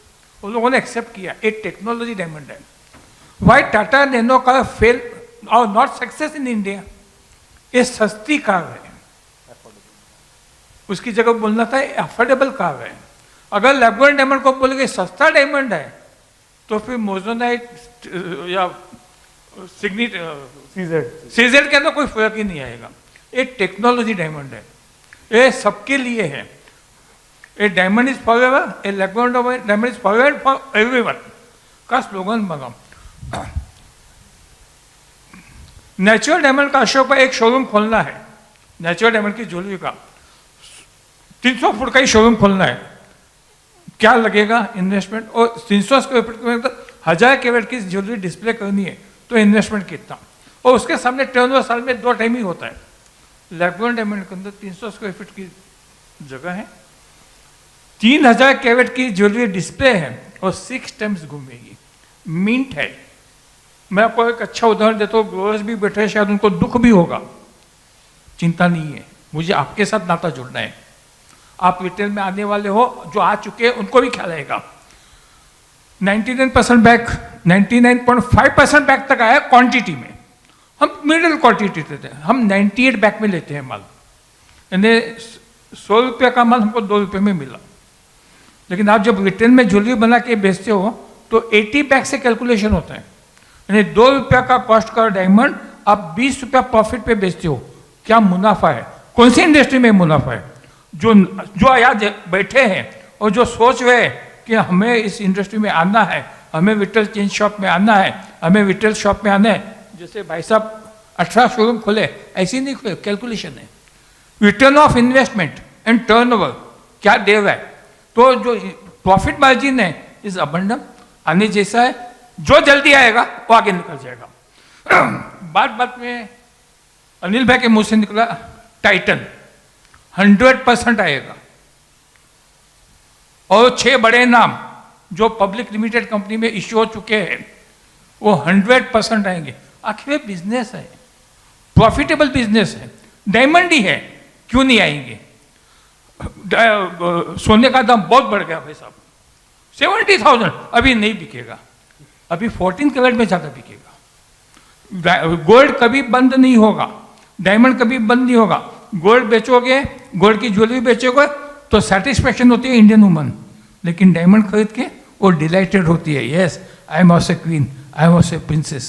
वो लोगों ने एक्सेप्ट किया एक टेक्नोलॉजी डायमंड है। Why Tata Nano car fail और नॉट सक्सेस इन इंडिया? ये सस्ती कार है, उसकी जगह बोलना था अफोर्डेबल कार है। अगर लैब-ग्रोन डायमंड को बोलेंगे सस्ता डायमंड है, तो फिर मोजोनाइट या सीजेड के अंदर कोई फर्क ही नहीं आएगा। ये टेक्नोलॉजी डायमंड है, ये सबके लिए है। A diamond is forever, a lab grown diamond is forever for everyone का स्लोगन बना। नेचुरल डायमंड का अशोक भाई एक शोरूम खोलना है, नेचुरल डायमंड की ज्वेलरी का 300 फुट का ही शोरूम खोलना है। क्या लगेगा इन्वेस्टमेंट? और 300 स्क्वायर फीट के अंदर 1000 कैरेट की ज्वेलरी डिस्प्ले करनी है तो इन्वेस्टमेंट कितना? और उसके सामने टर्नओवर साल में 2 टाइम ही होता है। लैब-ग्रोन डायमंड के अंदर 300 स्क्वायर फीट की जगह है, 3000 कैरेट की ज्वेलरी डिस्प्ले है और 6 टाइम्स घूमेगी। मिंट है। मैं आपको एक अच्छा उदाहरण देता हूँ, ग्रोवर्स भी बैठे हैं, शायद उनको दुख भी होगा, चिंता नहीं है, मुझे आपके साथ नाता जुड़ना है। आप रिटेल में आने वाले हो, जो आ चुके हैं उनको भी ख्याल आएगा। 99% बैक, 99.5% बैक तक आया क्वांटिटी में। हम मिडिल क्वांटिटी देते हैं, हम 98 बैक में लेते हैं माल, यानी 100 रुपये का माल हमको 2 रुपये में मिला। लेकिन आप जब रिटेल में ज्वेलरी बना के बेचते हो तो 80 बैक से कैलकुलेशन होता है, यानी 2 रुपया का कॉस्ट का डायमंड आप 20 रुपया प्रॉफिट पे बेचते हो। क्या मुनाफा है? कौन सी इंडस्ट्री में मुनाफा है? जो यहाँ बैठे हैं और जो सोच रहे हैं कि हमें इस इंडस्ट्री में आना है, हमें रिटेल चेन शॉप में आना है, हमें रिटेल शॉप में आना है, जैसे भाई साहब 18 शोरूम खोले, ऐसे नहीं खोले, कैलकुलेशन है। Return of investment and turnover क्या दे रहा है, तो जो प्रॉफिट मार्जिन है इस अबंडम आने जैसा है। जो जल्दी आएगा वो आगे निकल जाएगा। बात बात में अनिल भाई के मुंह से निकला टाइटन 100% आएगा, और 6 बड़े नाम जो पब्लिक लिमिटेड कंपनी में इश्यू हो चुके हैं वो 100% आएंगे। आखिर बिजनेस है, प्रॉफिटेबल बिजनेस है, डायमंड ही है, क्यों नहीं आएंगे? सोने का दाम बहुत बढ़ गया भाई साहब, 70,000, अभी नहीं बिकेगा, अभी 14 कैरेट में ज़्यादा बिकेगा। गोल्ड कभी बंद नहीं होगा, डायमंड कभी बंद नहीं होगा। गोल्ड बेचोगे, गोल्ड की ज्वेलरी बेचोगे तो सेटिस्फेक्शन होती है इंडियन वुमन, लेकिन डायमंड खरीद के वो डिलाइटेड होती है, yes I am also queen, I am also princess.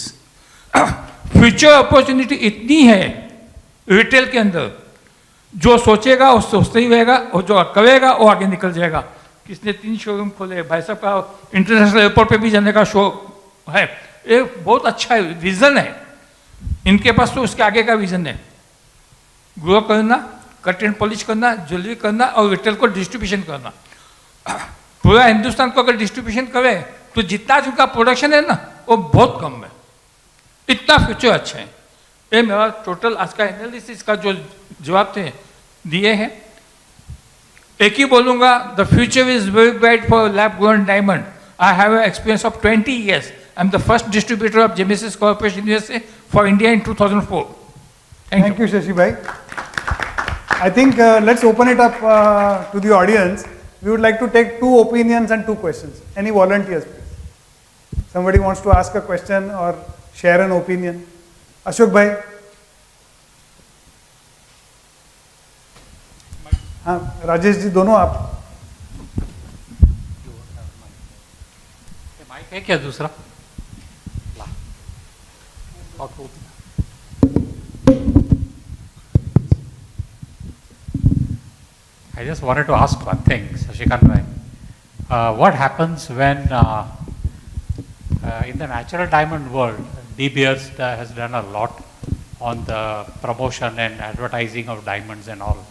Future opportunity इतनी है रिटेल के अंदर, जो सोचेगा वो सोचते ही रहेगा, और जो करेगा वो आगे निकल जाएगा। किसने 3 शोरूम खोले, भाई साहब का इंटरनेशनल एयरपोर्ट पे भी जाने का शो है, एक बहुत अच्छा विजन है इनके पास, तो उसके आगे का विजन है, ग्रो करना, कट एंड पॉलिश करना, ज्वेलरी करना और रिटेल को डिस्ट्रीब्यूशन करना। पूरा हिंदुस्तान को अगर डिस्ट्रीब्यूशन करे तो जितना उनका प्रोडक्शन है ना वो बहुत कम है, इतना फ्यूचर अच्छा है। ये मेरा टोटल आज का एनालिसिस का जो जवाब थे दिए हैं। एक ही बोलूँगा, the future is very bright for lab grown diamond. I have an experience of 20 years. I am the first distributor of Gemesis corporation USA for India in 2004. Thank you, Shashi Bhai. I think let's open it up to the audience. We would like to take 2 opinions and 2 questions. Any volunteers, please? Somebody wants to ask a question or share an opinion? Ashok Bhai. हाँ, राजेश जी, दोनों आप। Mic है क्या दूसरा? I just wanted to ask one thing, Shashikant bhai. What happens when in the natural diamond world, De Beers has done a lot on the promotion and advertising of diamonds and all.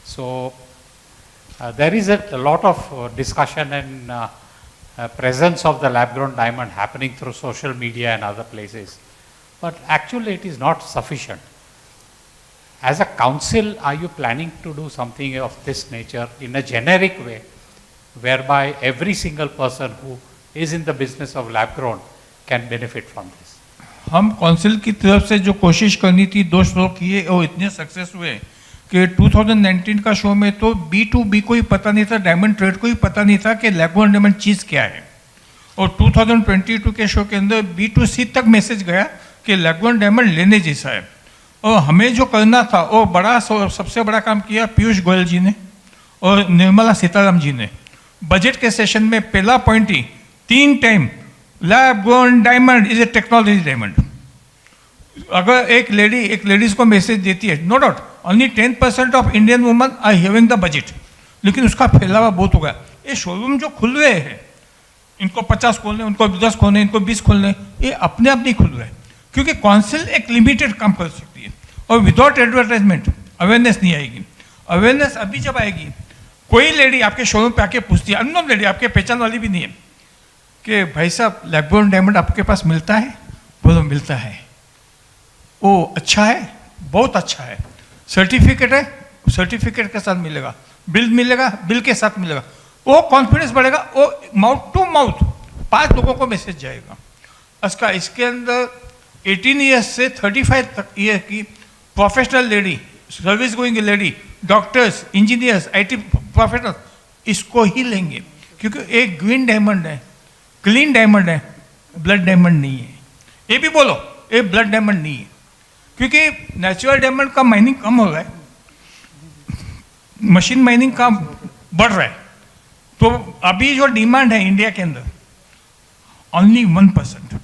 So there is a lot of discussion and presence of the lab-grown diamond happening through social media and other places. But actually it is not sufficient. As a council, are you planning to do something of this nature in a generic way, whereby every single person who is in the business of lab-grown can benefit from this? हम council की तरफ से जो कोशिश करनी थी 2 show किए और इतने सक्सेस हुए कि 2019 का शो में तो B2B को ही पता नहीं था, डायमंड ट्रेड को ही पता नहीं था कि लैब-ग्रोन डायमंड चीज़ क्या है। और 2022 के शो के अंदर B2C तक मैसेज गया कि लैब-ग्रोन डायमंड लेने जैसा है। और हमें जो करना था वो बड़ा सबसे बड़ा काम किया पीयूष गोयल जी ने और निर्मला सीताराम जी ने। बजट के सेशन में पहला पॉइंट ही 3 time lab grown diamond is a technology diamond. अगर एक लेडीज को मैसेज देती है, no doubt only 10% of Indian women are having the budget, लेकिन उसका फैलावा बहुत होगा। ये शोरूम जो खुल रहे हैं, इनको 50 खोलने, उनको 10 खोलने, इनको 20 खोलने, ये अपने आप नहीं खुल रहे, क्योंकि काउंसिल एक लिमिटेड काम कर सकती है और विदाउट एडवर्टाइजमेंट अवेयरनेस नहीं आएगी। अवेयरनेस अभी जब आएगी, कोई लेडी आपके शोरूम पे आके पूछती है, अननोन लेडी, आपके पहचान वाली भी नहीं है, कि भाई साहब लैब-ग्रोन डायमंड आपके पास मिलता है? बोलो मिलता है। ओ अच्छा है, बहुत अच्छा है। सर्टिफिकेट है, सर्टिफिकेट के साथ मिलेगा, बिल मिलेगा, बिल के साथ मिलेगा। वो कॉन्फिडेंस बढ़ेगा, वो माउथ टू माउथ 5 लोगों को मैसेज जाएगा। इसका इसके अंदर 18 ईयर्स से 35 ईयर की professional lady, service going lady, doctors, engineers, IT professional, इसको ही लेंगे, क्योंकि एक ग्रीन डायमंड है, क्लीन डायमंड है, ब्लड डायमंड नहीं है। ये भी बोलो, ये ब्लड डायमंड नहीं है, क्योंकि नेचुरल डायमंड का माइनिंग कम हो रहा है, मशीन माइनिंग का बढ़ रहा है। तो अभी जो डिमांड है इंडिया के अंदर, only 1%,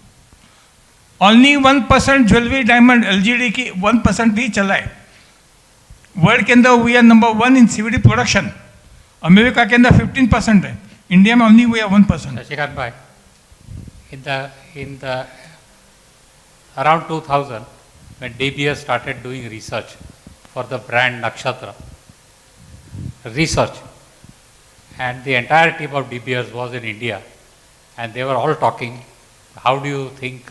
only 1% jewellery diamond LGD की 1% भी चला है। वर्ल्ड के अंदर we are number 1 in CVD production, America के अंदर 15% है, इंडिया में only we are 1%। Shashikant bhai, in the around 2000, when De Beers started doing research for the brand Nakshatra, research, and the entire team of De Beers was in India, and they were all talking, how do you think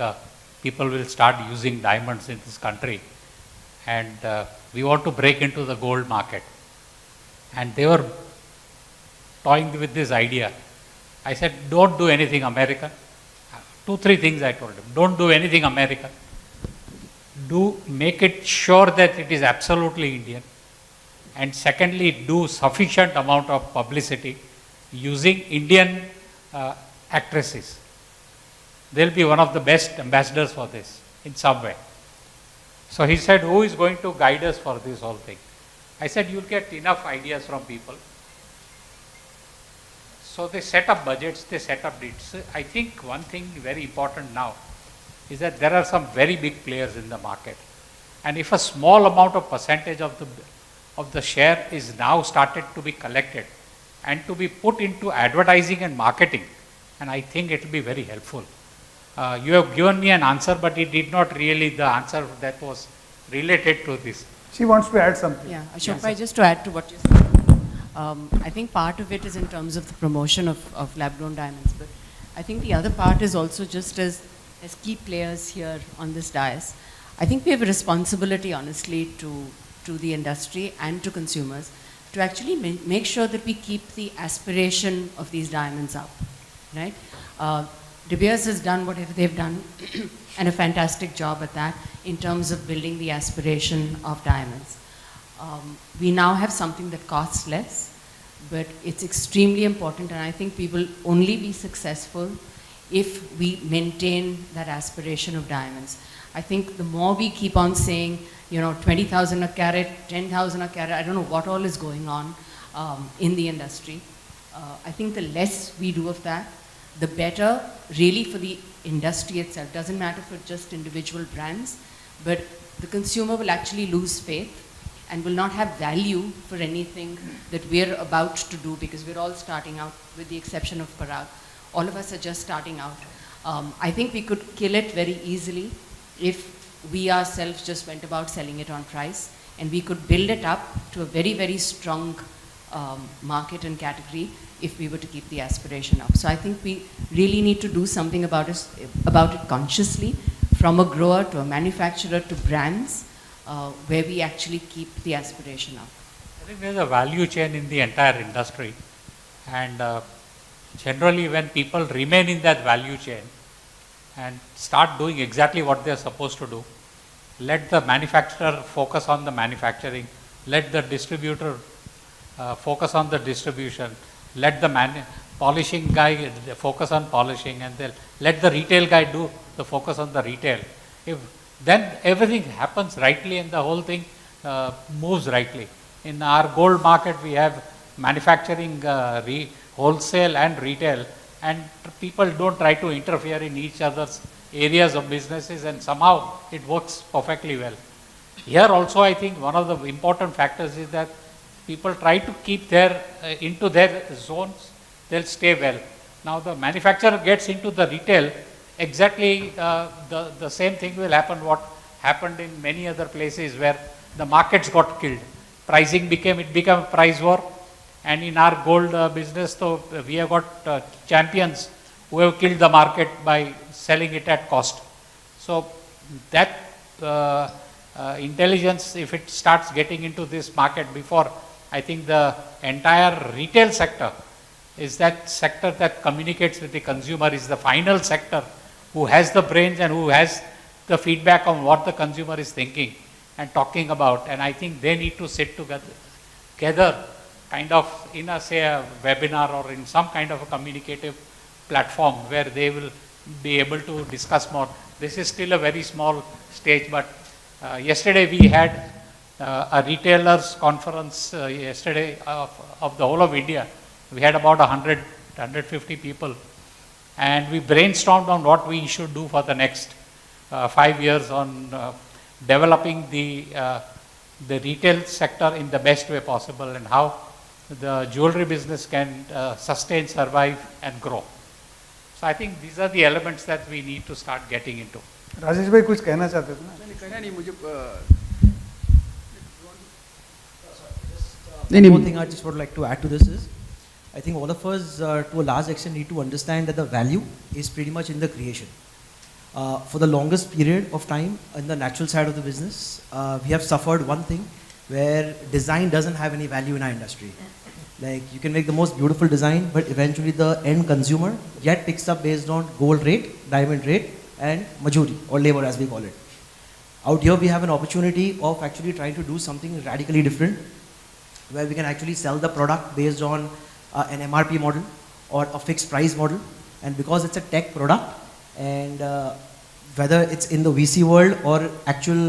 people will start using diamonds in this country, and we want to break into the gold market. And they were toying with this idea. I said, don't do anything American. 2-3 things I told them. Don't do anything American. do make it sure that it is absolutely Indian, and secondly, do sufficient amount of publicity using Indian actresses. They'll be one of the best ambassadors for this in some way. So he said, who is going to guide us for this whole thing? I said, you'll get enough ideas from people. So they set up budgets, they set up dates. I think one thing very important now is that there are some very big players in the market. And if a small amount of percentage of the share is now started to be collected and to be put into advertising and marketing, and I think it will be very helpful. You have given me an answer, but it did not really the answer that was related to this. She wants to add something. Yeah, Ashok bhai, just to add to what you said, I think part of it is in terms of the promotion of lab-grown diamonds, but I think the other part is also just as key players here on this dais. I think we have a responsibility, honestly, to the industry and to consumers to actually make sure that we keep the aspiration of these diamonds up, right? De Beers has done whatever they've done and a fantastic job at that in terms of building the aspiration of diamonds. We now have something that costs less, but it's extremely important, and I think we will only be successful if we maintain that aspiration of diamonds. I think the more we keep on saying, 20,000 a carat, 10,000 a carat, I don't know what all is going on in the industry. I think the less we do of that, the better really for the industry itself. Doesn't matter for just individual brands, but the consumer will actually lose faith and will not have value for anything that we're about to do, because we're all starting out, with the exception of Parag. All of us are just starting out. I think we could kill it very easily if we ourselves just went about selling it on price, and we could build it up to a very, very strong market and category if we were to keep the aspiration up. So I think we really need to do something about it consciously, from a grower to a manufacturer to brands, where we actually keep the aspiration up. I think there's a value chain in the entire industry, and generally when people remain in that value chain and start doing exactly what they're supposed to do, let the manufacturer focus on the manufacturing, let the distributor focus on the distribution, let the polishing guy focus on polishing, and then let the retail guy do the focus on the retail. Then everything happens rightly and the whole thing moves rightly. In our gold market, we have manufacturing, wholesale and retail, and people don't try to interfere in each other's areas of businesses, and somehow it works perfectly well. Here also, I think one of the important factors is that people try to keep into their zones, they'll stay well. Now the manufacturer gets into the retail, exactly the same thing will happen what happened in many other places where the markets got killed. Pricing became a price war, and in our gold business, so we have got champions who have killed the market by selling it at cost. So that intelligence, if it starts getting into this market before, I think the entire retail sector is that sector that communicates with the consumer, is the final sector who has the brains and who has the feedback on what the consumer is thinking and talking about. And I think they need to sit together kind of in a webinar or in some kind of a communicative platform where they will be able to discuss more. This is still a very small stage, but yesterday we had a retailers conference yesterday of the whole of India. We had about 100, 150 people, and we brainstormed on what we should do for the next 5 years on developing the retail sector in the best way possible, and how the jewelry business can sustain, survive and grow. So I think these are the elements that we need to start getting into. Rajesh भाई कुछ कहना चाहते थे ना? मैंने कहना नहीं मुझे One thing I just would like to add to this is, I think all of us to a large extent need to understand that the value is pretty much in the creation. For the longest period of time in the natural side of the business, we have suffered one thing where design doesn't have any value in our industry. Like you can make the most beautiful design, but eventually the end consumer yet picks up based on gold rate, diamond rate and majuri or labor as we call it. Out here we have an opportunity of actually trying to do something radically different, where we can actually sell the product based on an MRP model or a fixed price model. And because it's a tech product, and whether it's in the VC world or actual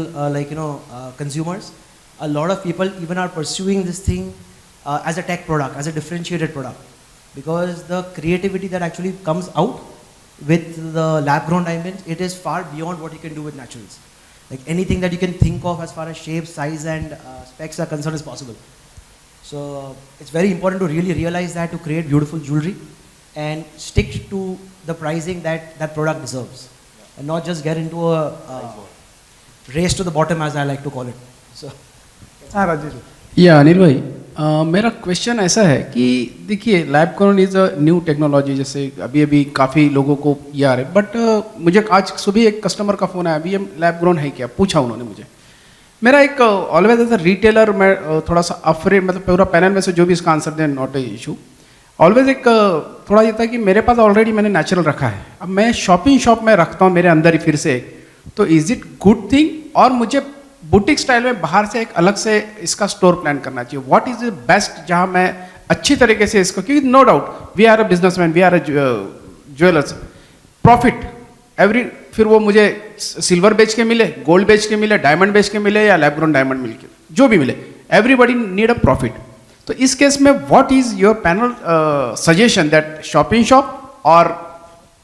consumers, a lot of people even are pursuing this thing as a tech product, as a differentiated product, because the creativity that actually comes out with the lab-grown diamonds, it is far beyond what you can do with naturals. Like anything that you can think of as far as shape, size and specs are concerned is possible. So it's very important to really realize that, to create beautiful jewelry and stick to the pricing that that product deserves, and not just get into a race to the bottom, as I like to call it. So हाँ राजेश या अनिल भाई, मेरा question ऐसा है कि देखिए lab grown is a new technology, जैसे अभी अभी काफ़ी लोगों को ये आ रहे, बट मुझे आज सुबह एक कस्टमर का फ़ोन आया, अभी ये लैब ग्रोन है क्या पूछा उन्होंने मुझे। मेरा एक ऑलवेज एज अ रिटेलर मैं थोड़ा सा अफ्रेड, मतलब पूरा पैनल में से जो भी इसका आंसर दें नॉट ए इशू, ऑलवेज एक थोड़ा ये था कि मेरे पास ऑलरेडी मैंने नेचुरल रखा है, अब मैं शॉपिंग शॉप में रखता हूँ मेरे अंदर ही फिर से, तो इज़ इट गुड थिंग, और मुझे बुटीक स्टाइल में बाहर से एक अलग से इसका स्टोर प्लान करना चाहिए, व्हाट इज द बेस्ट जहां मैं अच्छी तरीके से इसको, क्योंकि no doubt we are a businessman, we are a jewellers, profit every, फिर वो मुझे सिल्वर बेच के मिले, गोल्ड बेच के मिले, डायमंड बेच के मिले या लैब ग्रोन डायमंड मिल के, जो भी मिले, एवरीबडी नीड अ प्रॉफिट। तो इस केस में what is your panel suggestion that shopping shop और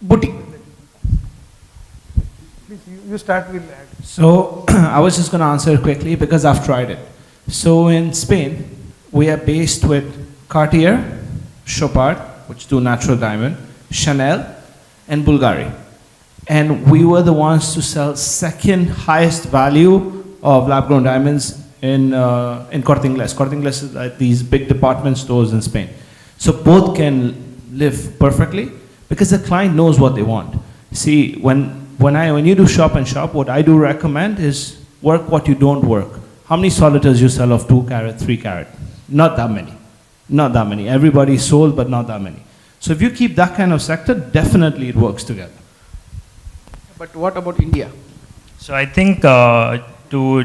boutique? you start with that. So I was just going to answer quickly because I've tried it. So in Spain, we are based with Cartier, Chopard, which do natural diamond, Chanel, and Bulgari. And we were the ones to sell second highest value of lab-grown diamonds in Corte Inglés. Corte Inglés is like these big department stores in Spain. So both can live perfectly because the client knows what they want. See, when you do shop and shop, what I do recommend is work what you don't work. How many solitaires you sell of 2 carat, 3 carat? Not that many. Not that many. Everybody sold, but not that many. So if you keep that kind of sector, definitely it works together. But what about India? So I think to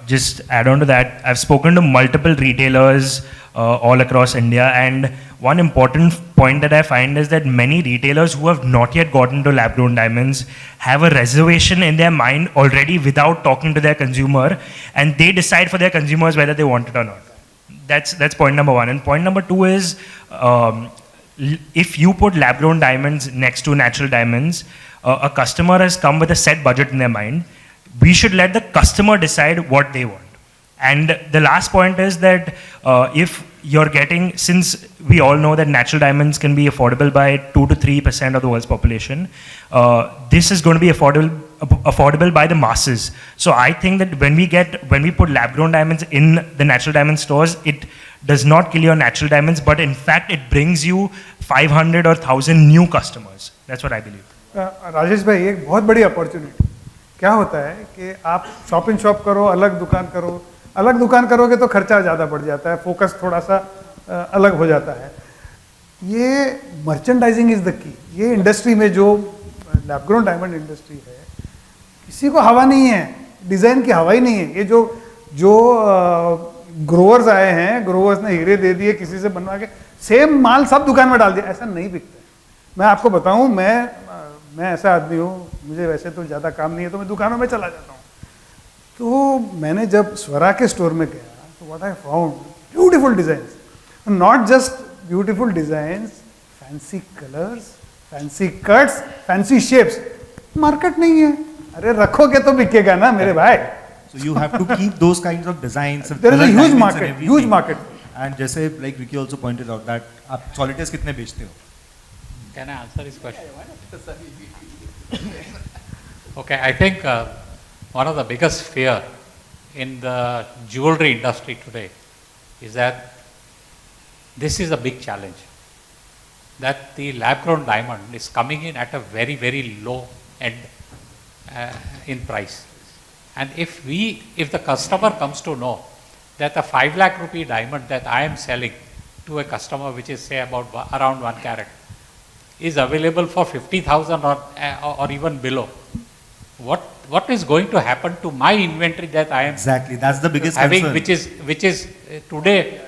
just add on to that, I've spoken to multiple retailers all across India, and one important point that I find is that many retailers who have not yet gotten to lab-grown diamonds have a reservation in their mind already without talking to their consumer, and they decide for their consumers whether they want it or not. That's point number one. And point number two is, if you put lab-grown diamonds next to natural diamonds, a customer has come with a set budget in their mind. We should let the customer decide what they want. And the last point is that if you're getting, since we all know that natural diamonds can be affordable by 2 to 3% of the world's population, this is going to be affordable by the masses. So I think that when we put lab-grown diamonds in the natural diamond stores, it does not kill your natural diamonds, but in fact it brings you 500 or 1,000 new customers. That's what I believe. Rajesh भाई, एक बहुत बड़ी opportunity क्या होता है कि आप shop in shop करो, अलग दुकान करोगे तो खर्चा ज़्यादा बढ़ जाता है, फोकस थोड़ा सा अलग हो जाता है। ये मर्चेंडाइजिंग इज़ द की। ये इंडस्ट्री में जो लैब ग्रोन डायमंड इंडस्ट्री है, किसी को हवा नहीं है, डिज़ाइन की हवा ही नहीं है। ये जो ग्रोवर्स आए हैं, ग्रोवर्स ने हीरे दे दिए, किसी से बनवा के सेम माल सब दुकान में डाल दिया, ऐसा नहीं बिकता है। मैं आपको बताऊं, मैं ऐसा आदमी हूँ, मुझे वैसे तो ज़्यादा काम नहीं है, तो मैं दुकानों में चला जाता हूँ। तो मैंने जब स्वरा के स्टोर में गया, तो what I found, beautiful designs, not just beautiful designs, fancy colours, fancy cuts, fancy shapes. Market नहीं है, अरे रखोगे तो बिकेगा ना मेरे भाई। So you have to keep those kinds of designs. There is a huge market, huge market. And जैसे like Vicky also pointed out that आप solitaires कितने बेचते हो? Can I answer his question? Okay, I think one of the biggest fear in the jewelry industry today is that this is a big challenge. That the lab-grown diamond is coming in at a very, very low end in price. And if the customer comes to know that a 5 lakh rupee diamond that I am selling to a customer, which is say about around 1 carat, is available for 50,000 or even below, what is going to happen to my inventory that I am Exactly, that's the biggest having, concern. which is today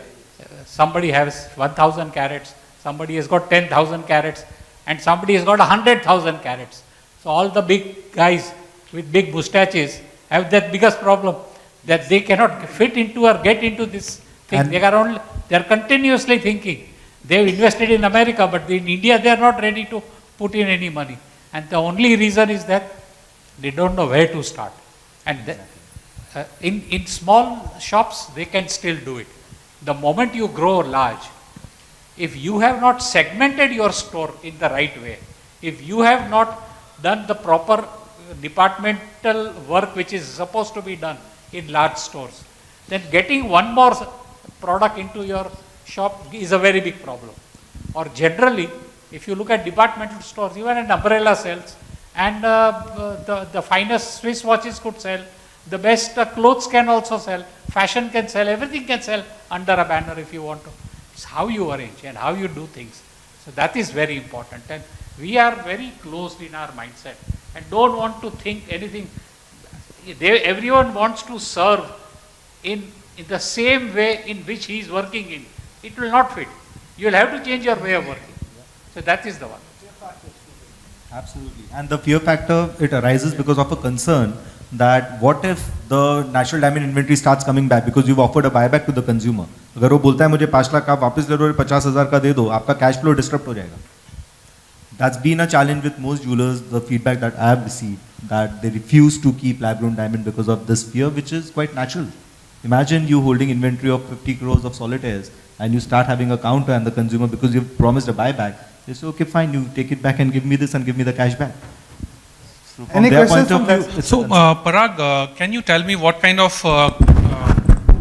somebody has 1,000 carats, somebody has got 10,000 carats, and somebody has got 100,000 carats. So all the big guys with big mustaches have that biggest problem, that they cannot fit into or get into this thing. And- They are continuously thinking. They have invested in America, but in India they are not ready to put in any money. And the only reason is that they don't know where to start. And in small shops, they can still do it. The moment you grow large, if you have not segmented your store in the right way, if you have not done the proper departmental work which is supposed to be done in large stores, then getting one more product into your shop is a very big problem. Or generally, if you look at departmental stores, even an umbrella sells, and the finest Swiss watches could sell, the best clothes can also sell, fashion can sell, everything can sell under a banner if you want to. It's how you arrange and how you do things. So that is very important, and we are very closed in our mindset and don't want to think anything. Everyone wants to serve in the same way in which he is working in. It will not fit. You will have to change your way of working. So that is the one. Absolutely. And the fear factor, it arises because of a concern that what if the natural diamond inventory starts coming back because you've offered a buyback to the consumer. अगर वो बोलता है मुझे 5 लाख आप वापस ले लो 50,000 का दे दो, आपका cash flow disrupt हो जाएगा. That's been a challenge with most jewelers, the feedback that I have received, that they refuse to keep lab-grown diamond because of this fear, which is quite natural. Imagine you holding inventory of 50 crores of solitaires and you start having a counter and the consumer, because you've promised a buyback, they say, okay, fine, you take it back and give me this and give me the cash back. So from Any their questions point of from view, that? it's So, a concern. Parag, can you tell me what kind of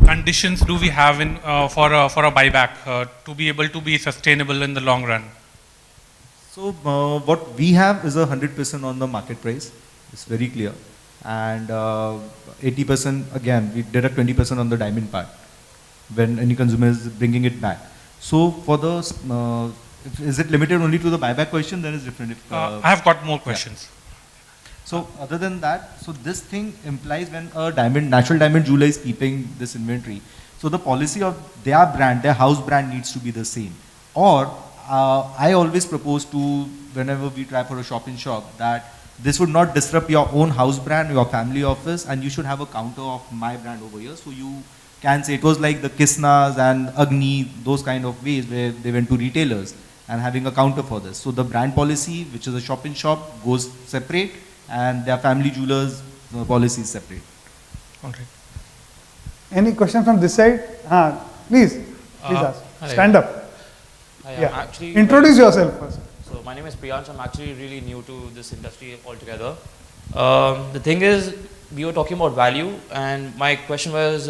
conditions do we have in for a buyback to be able to be sustainable in the long run? So what we have is 100% on the market price. It's very clear. And 80%, again, we deduct 20% on the diamond part when any consumer is bringing it back. So for the, is it limited only to the buyback question? That is different. If, I have got more questions. Yeah. So other than that, so this thing implies when a diamond, natural diamond jeweler is keeping this inventory, so the policy of their brand, their house brand needs to be the same. Or I always propose to, whenever we try for a shop in shop, that this would not disrupt your own house brand, your family office, and you should have a counter of my brand over here. So you can say it was like the Kisnas and Agni, those kind of ways where they went to retailers and having a counter for this. So the brand policy, which is a shop in shop, goes separate, and their family jewelers policy is separate. Okay. Any question from this side? Please ask. Hi. Stand up. Hi, Yeah. I'm actually Introduce yourself first. So my name is Priyansh. I'm actually really new to this industry altogether. The thing is, we were talking about value, and my question was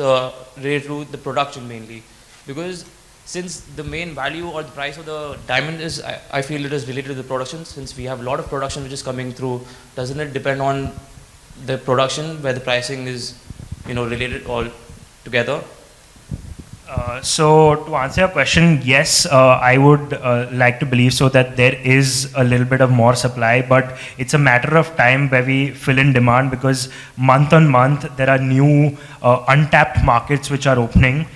related to the production mainly, because since the main value or the price of the diamond is, I feel it is related to the production. Since we have a lot of production which is coming through, doesn't it depend on the production where the pricing is, related all together? So to answer your question, yes, I would like to believe so that there is a little bit of more supply, but it's a matter of time where we fill in demand, because month on month there are new untapped markets which are opening.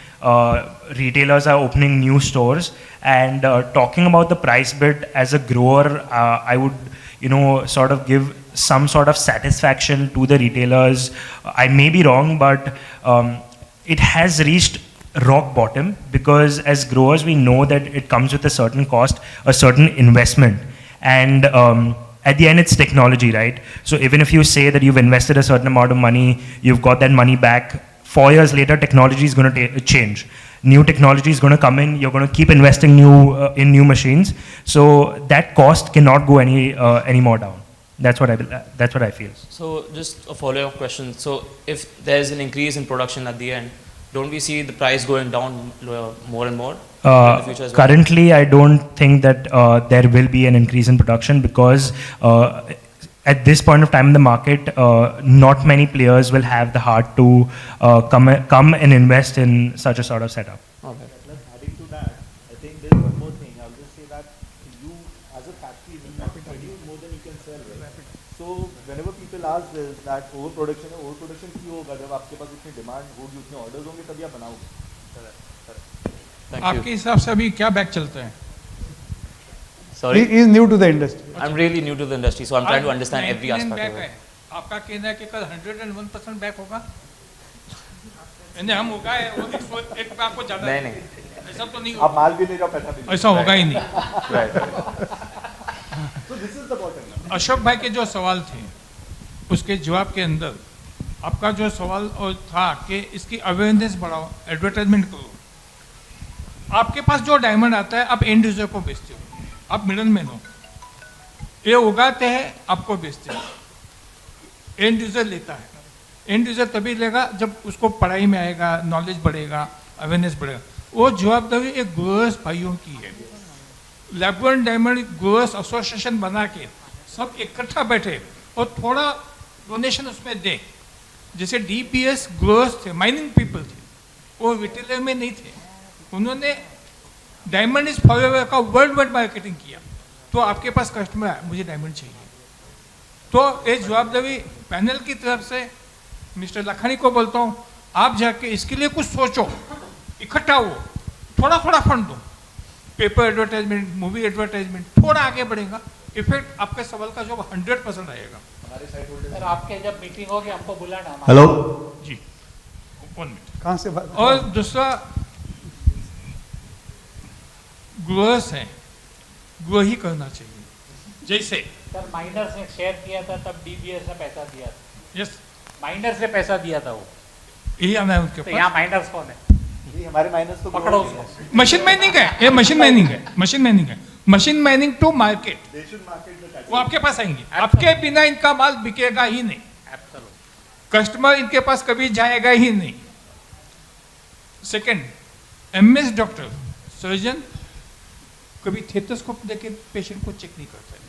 Retailers are opening new stores, and talking about the price bit as a grower, I would sort of give some sort of satisfaction to the retailers. I may be wrong, but it has reached rock bottom, because as growers we know that it comes with a certain cost, a certain investment, and at the end it's technology, right? So even if you say that you've invested a certain amount of money, you've got that money back, 4 years later technology is going to change. New technology is going to come in, you're going to keep investing in new machines, so that cost cannot go any more down. That's what I feel. So just a follow-up question. So if there's an increase in production at the end, don't we see the price going down more and more in the future as well? Currently, I don't think that there will be an increase in production, because at this point of time in the market, not many players will have the heart to come and invest in such a sort of setup. Okay. Adding to that, I think there's one more thing. I'll just say that you as a factory will produce more than you can sell, right? So whenever people ask this, that overproduction क्यों होगा जब आपके पास इतनी demand होगी, उतने orders होंगे तभी आप बनाओगे। आपके हिसाब से अभी क्या बैक चलता है? Sorry? He is new to the industry. I'm really new to the industry, so I'm trying to understand every 99 aspect back of है। it. आपका कहना है कि कल 101% बैक होगा? हम होगा है, वो 101 पे आपको ज्यादा नहीं ऐसा तो नहीं आप होगा। माल भी ले जाओ, पैसा भी ले जाओ। ऐसा होगा ही नहीं। So this is the bottom. Ashok भाई के जो सवाल थे उसके जवाब के अंदर आपका जो सवाल था कि इसकी अवेयरनेस बढ़ाओ, एडवर्टाइजमेंट करो। आपके पास जो डायमंड आता है आप एंड यूजर को बेचते हो, आप मिडल मैन हो। ये उगाते हैं, आपको बेचते हैं, एंड यूजर लेता है। एंड यूजर तभी लेगा जब उसको पढ़ाई में आएगा, नॉलेज बढ़ेगा, अवेयरनेस बढ़ेगा। वो जवाबदारी एक ग्रोअर्स भाइयों की है। लैब-ग्रोन डायमंड ग्रोअर्स एसोसिएशन बना के सब इकट्ठा बैठे और थोड़ा डोनेशन उसमें दे। जैसे डीपीएस ग्रोअर्स थे, माइनिंग पीपल थे, वो रिटेलर में नहीं थे, उन्होंने डायमंड इज फॉरएवर का वर्ल्ड वाइड मार्केटिंग किया। तो आपके पास कस्टमर है, मुझे डायमंड चाहिए। तो ये जवाबदारी पैनल की तरफ से मिस्टर लखानी को बोलता हूँ, आप जाके इसके लिए कुछ सोचो, इकट्ठा हो, थोड़ा थोड़ा फंड दो, पेपर एडवर्टाइजमेंट, मूवी एडवर्टाइजमेंट, थोड़ा आगे बढ़ेगा, इफेक्ट आपके सवाल का जवाब 100% आएगा। सर आपके जब मीटिंग होगी हमको बुलाना। हेलो जी, 1 मिनट। कहाँ से बात? और दूसरा ग्रोअर्स है, ग्रो ही करना चाहिए। जैसे सर माइनर्स ने शेयर किया था तब डीबीएस ने पैसा दिया था। यस, माइनर्स ने पैसा दिया था वो। यही आना है उनके तो पास। यहाँ माइनर्स कौन है? ये हमारे माइनस तो पकड़ो उसको। मशीन माइनिंग है, ये मशीन माइनिंग है, मशीन माइनिंग है, मशीन माइनिंग टू मार्केट। वो आपके पास आएंगे, आपके बिना इनका माल बिकेगा ही नहीं, कस्टमर इनके पास कभी जाएगा ही नहीं। सेकंड, एमएस डॉक्टर सर्जन कभी थेटोस्कोप देके पेशेंट को चेक नहीं करता है।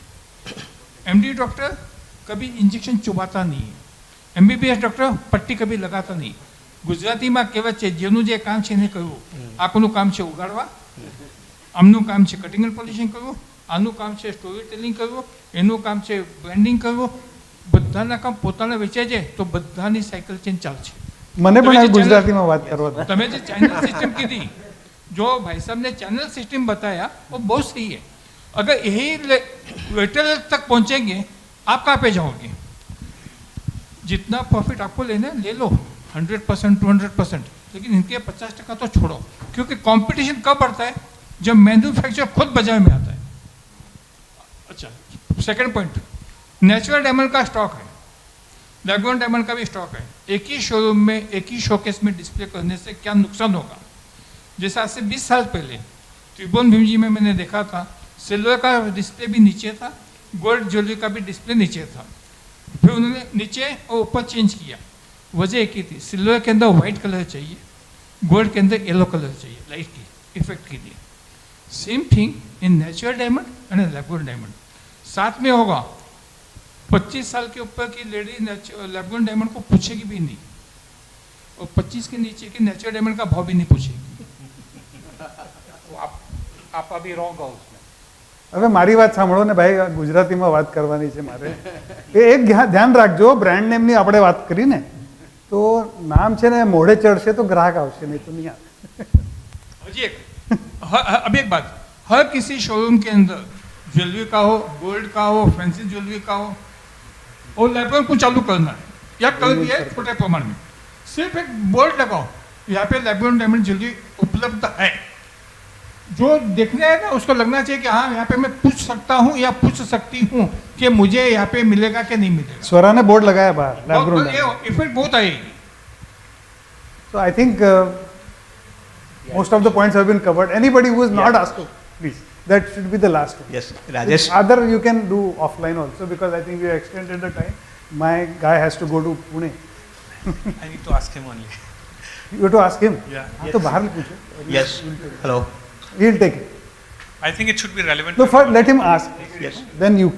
एमडी डॉक्टर कभी इंजेक्शन चुभाता नहीं है। एमबीबीएस डॉक्टर पट्टी कभी लगाता नहीं। ગુજરાતીમાં કહેવત છે, જેનું જે કામ છે એને કરવું। આપણું કામ છે ઉગાડવા, આમનું કામ છે કટિંગ એન્ડ પોલિશિંગ કરવું, આનું કામ છે સ્ટોરી ટેલિંગ કરવું, એનું કામ છે બ્રાન્ડિંગ કરવું। બધાના કામ પોતાને વેચાય છે તો બધાની સાયકલ ચેન ચાલશે। મને પણ આ ગુજરાતીમાં વાત કરવા દો। તમે જે ચેનલ સિસ્ટમ કીધી, जो भाई साहब ने चैनल सिस्टम बताया वो बहुत सही है। अगर यही रिटेलर तक पहुंचेंगे, आप कहाँ पे जाओगे? जितना प्रॉफिट आपको लेना है ले लो, 100%, 200%, लेकिन इनके 50% तो छोड़ो, क्योंकि कंपटीशन कब बढ़ता है? जब मैन्युफैक्चर खुद बाजार में आता है। अच्छा, सेकंड पॉइंट, नेचुरल डायमंड का स्टॉक है, लैब-ग्रोन डायमंड का भी स्टॉक है। एक ही शोरूम में, एक ही शोकेस में डिस्प्ले करने से क्या नुकसान होगा? जैसे आज से 20 साल पहले त्रिभुवन भीमजी में मैंने देखा था, सिल्वर का डिस्प्ले भी नीचे था, गोल्ड ज्वेलरी का भी डिस्प्ले नीचे था। फिर उन्होंने नीचे और ऊपर चेंज किया। वजह एक ही थी, सिल्वर के अंदर वाइट कलर चाहिए, गोल्ड के अंदर येलो कलर चाहिए, लाइट की इफेक्ट के लिए। Same thing in natural diamond and lab-grown diamond. साथ में होगा 25 साल के ऊपर की लेडी लैब-ग्रोन डायमंड को पूछेगी भी नहीं, और 25 के नीचे की नेचुरल डायमंड का भाव भी नहीं पूछेगी। आप अभी रॉन्ग हो उसमें। હવે મારી વાત સાંભળો ને ભાઈ, ગુજરાતીમાં વાત કરવાની છે મારે। એક ધ્યાન રાખજો, બ્રાન્ડ નેમની આપણે વાત કરી ને તો નામ છે ને મોઢે ચડશે તો ગ્રાહક આવશે, નહીં તો નહીં આવે। जी एक अभी एक बात, हर किसी शोरूम के अंदर ज्वेलरी का हो, गोल्ड का हो, फैंसी ज्वेलरी का हो, और लैब-ग्रोन को चालू करना है या कर दिया है छोटे प्रमाण में, सिर्फ एक बोर्ड लगाओ, यहाँ पे लैब-ग्रोन डायमंड ज्वेलरी उपलब्ध है। जो देखने आएगा उसको लगना चाहिए कि हाँ यहाँ पे मैं पूछ सकता हूँ या पूछ सकती हूँ कि मुझे यहाँ पे मिलेगा कि नहीं मिलेगा। स्वरा ने बोर्ड लगाया बाहर, लैब-ग्रोन डायमंड। इफेक्ट बहुत आएगी। So I think most of the points have been covered. Anybody who is not asked, please, that should be the last one. Yes, Rajesh. Other you can do offline also, because I think we extended the time. My guy has to go to Pune. I need to ask him only. You have to ask him. Yeah. हाँ तो बाहर पूछो। Yes. Hello. He'll take it. I think it should be relevant. No, first let him ask. Yes. Then you.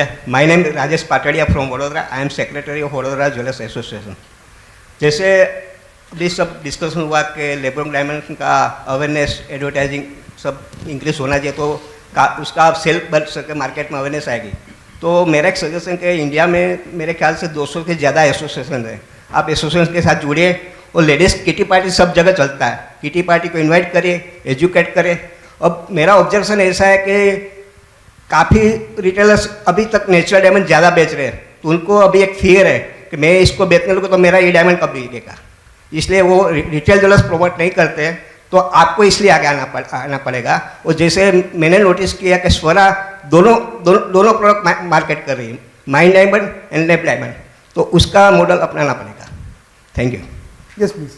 Yeah. My name is Rajesh Patadia from Vadodara. I am secretary of Vadodara Jewelers Association. जैसे ये सब discussion हुआ कि lab-grown diamond का awareness, advertising सब increase होना चाहिए, तो उसका आप सेल बढ़ सके, मार्केट में अवेयरनेस आएगी। तो मेरा एक सजेशन है, इंडिया में मेरे ख्याल से 200 के ज़्यादा एसोसिएशन है, आप एसोसिएशन के साथ जुड़िए। और लेडीज़ किटी पार्टी सब जगह चलता है, किटी पार्टी को इन्वाइट करिए, एजुकेट करें। अब मेरा ऑब्जर्वेशन ऐसा है कि काफ़ी रिटेलर्स अभी तक नेचुरल डायमंड ज़्यादा बेच रहे हैं, तो उनको अभी एक फियर है कि मैं इसको बेचने लगूँ तो मेरा ये डायमंड कब बिकेगा, इसलिए वो रिटेल ज्वेलर्स प्रमोट नहीं करते हैं। तो आपको इसलिए आगे आना पड़ेगा। और जैसे मैंने नोटिस किया कि स्वरा दोनों प्रोडक्ट मार्केट कर रही है, mine diamond and lab diamond, तो उसका मॉडल अपनाना पड़ेगा। Thank you. Yes, please.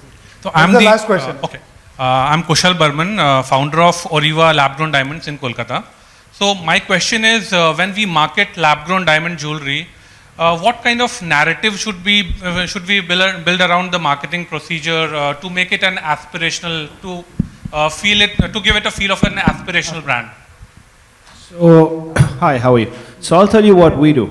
So I'm the the last question. Okay. I'm Kushal Burman, founder of Oriva Lab-grown Diamonds in Kolkata. So my question is, when we market lab-grown diamond jewelry, what kind of narrative should we build around the marketing procedure to make it an aspirational, to give it a feel of an aspirational brand? So, hi, how are you? So I'll tell you what we do.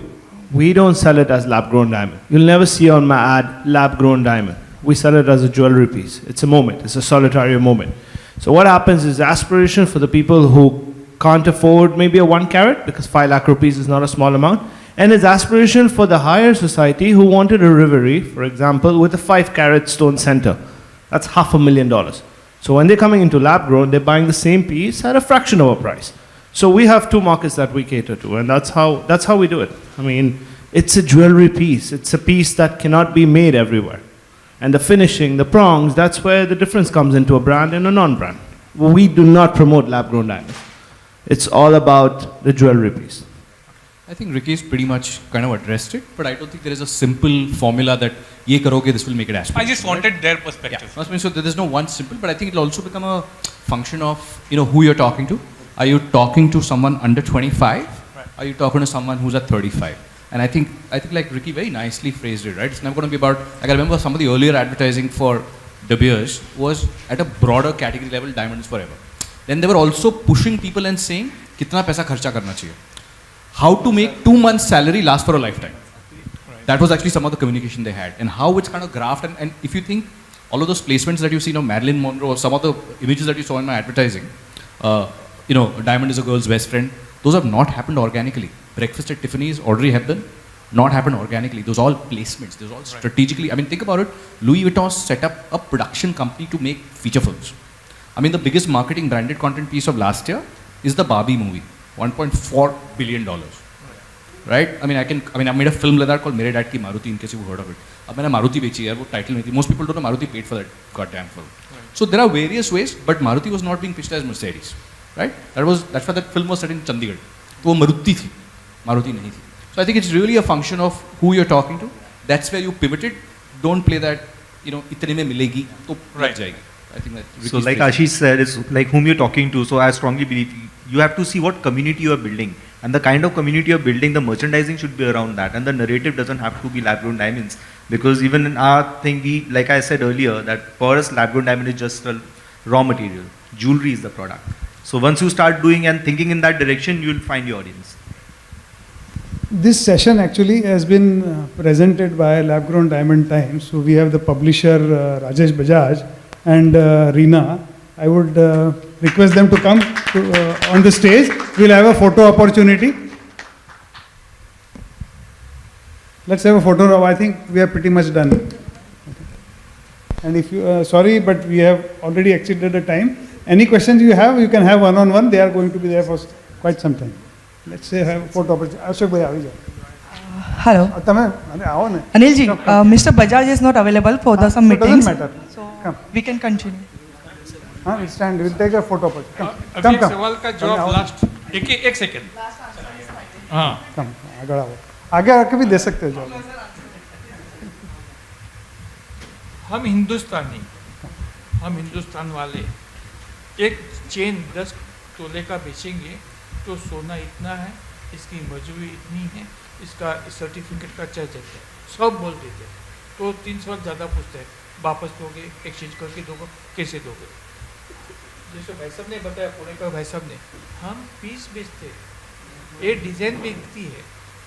We don't sell it as lab-grown diamond. You'll never see on my ad, lab-grown diamond. We sell it as a jewelry piece. It's a moment. It's a solitary moment. So what happens is aspiration for the people who can't afford maybe a 1 carat, because 5 lakh rupees is not a small amount. And it's aspiration for the higher society who wanted a rivery, for example, with a 5 carat stone center. That's $500,000. So when they're coming into lab grown, they're buying the same piece at a fraction of a price. So we have 2 markets that we cater to, and that's how we do it. I mean, it's a jewelry piece. It's a piece that cannot be made everywhere. And the finishing, the prongs, that's where the difference comes into a brand and a non-brand. We do not promote lab-grown diamonds. It's all about the jewelry piece. I think Ricky's pretty much kind of addressed it, but I don't think there is a simple formula that ye karoge, this will make it aspirational. I just wanted their perspective. Yeah. So there is no one simple, but I think it will also become a function of who you're talking to. Are you talking to someone under 25? Right. Are you talking to someone who's at 35? And I think like Ricky very nicely phrased it, right? It's never going to be about, like I remember some of the earlier advertising for De Beers was at a broader category level, diamonds forever. Then they were also pushing people and saying, kitna paisa kharcha karna chahiye. How to make 2 months salary last for a lifetime. That was actually some of the communication they had. And how it's kind of graphed, and if you think, all of those placements that you've seen of Marilyn Monroe, or some of the images that you saw in my advertising, diamond is a girl's best friend, those have not happened organically. Breakfast at Tiffany's, Audrey Hepburn, not happened organically. Those all placements, those all strategically. I mean, think about it. Louis Vuitton set up a production company to make feature films. I mean, the biggest marketing branded content piece of last year is the Barbie movie, $1.4 billion. Right? I made a film like that called Mere Dad Ki Maruti, in case you've heard of it. Ab maine Maruti bechi hai, wo title nahi thi. Most people don't know Maruti paid for that goddamn film. So there are various ways, but Maruti was not being pitched as Mercedes. Right? That's why that film was set in Chandigarh. So Maruti thi. Maruti nahi thi. So I think it's really a function of who you're talking to. That's where you pivoted. Don't play that, itne mein milegi, to lag jayegi. I think that. So like Ashish said, it's like whom you're talking to. So I strongly believe you have to see what community you are building. And the kind of community you're building, the merchandising should be around that. And the narrative doesn't have to be lab-grown diamonds. Because even in our thing, like I said earlier, that for us lab-grown diamond is just a raw material. Jewelry is the product. So once you start doing and thinking in that direction, you'll find your audience. This session actually has been presented by Lab Grown Diamond Times. So we have the publisher Rajesh Bajaj and Reena. I would request them to come on the stage. We'll have a photo opportunity. Let's have a photo. I think we are pretty much done. Okay. And if you, sorry, but we have already exceeded the time. Any questions you have, you can have one-on-one. They are going to be there for quite some time. Let's say have a photo opportunity. Ashok bhai, avi jao. Hello. Anilji, Mr. Bajaj is not available for some meetings. Doesn't matter. So Come. we can continue. We'll stand. We'll take a photo opportunity. अभी Come, एक come. सवाल का जवाब last एक second हाँ Come. आगे आओ. आगे आके भी दे सकते हो जवाब. हम हिंदुस्तान वाले एक चेन 10 तोले का बेचेंगे तो सोना इतना है, इसकी मजदूरी इतनी है, इसका सर्टिफिकेट का चार्ज है, सब बोल देते हैं. तो 3 सवाल ज़्यादा पूछते हैं, वापस दोगे, एक्सचेंज करके दोगे, कैसे दोगे. जैसे भाई साहब ने बताया, पुणे का भाई साहब ने, हम पीस बेचते, ये डिज़ाइन बेचती है,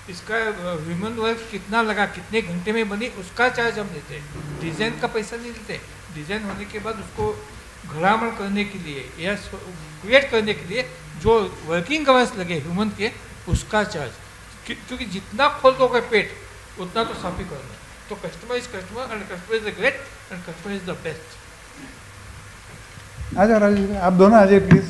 इसका ह्यूमन वर्क कितना लगा, कितने घंटे में बनी, उसका चार्ज हम लेते हैं. डिज़ाइन का पैसा नहीं लेते. डिज़ाइन होने के बाद उसको घरामण करने के लिए या क्रिएट करने के लिए जो वर्किंग आवर्स लगे ह्यूमन के उसका चार्ज, क्योंकि जितना खोल दोगे पेट उतना तो साफ ही करना। तो customer is customer and customer is the great and customer is the best. आ जाओ राजेश, आप दोनों आ जाइए प्लीज।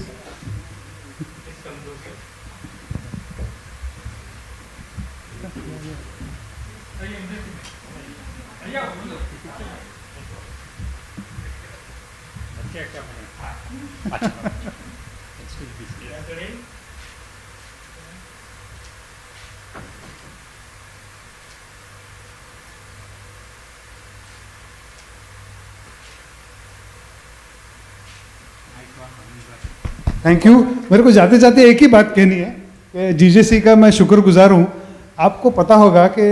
Thank you. मेरे को जाते जाते एक ही बात कहनी है कि जीजेसी का मैं शुक्रगुजार हूँ। आपको पता होगा कि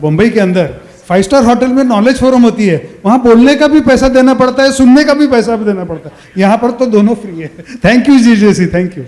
बम्बई के अंदर 5 स्टार होटल में नॉलेज फोरम होती है, वहाँ बोलने का भी पैसा देना पड़ता है, सुनने का भी पैसा भी देना पड़ता है। यहाँ पर तो दोनों फ्री है। Thank you GJC, thank you.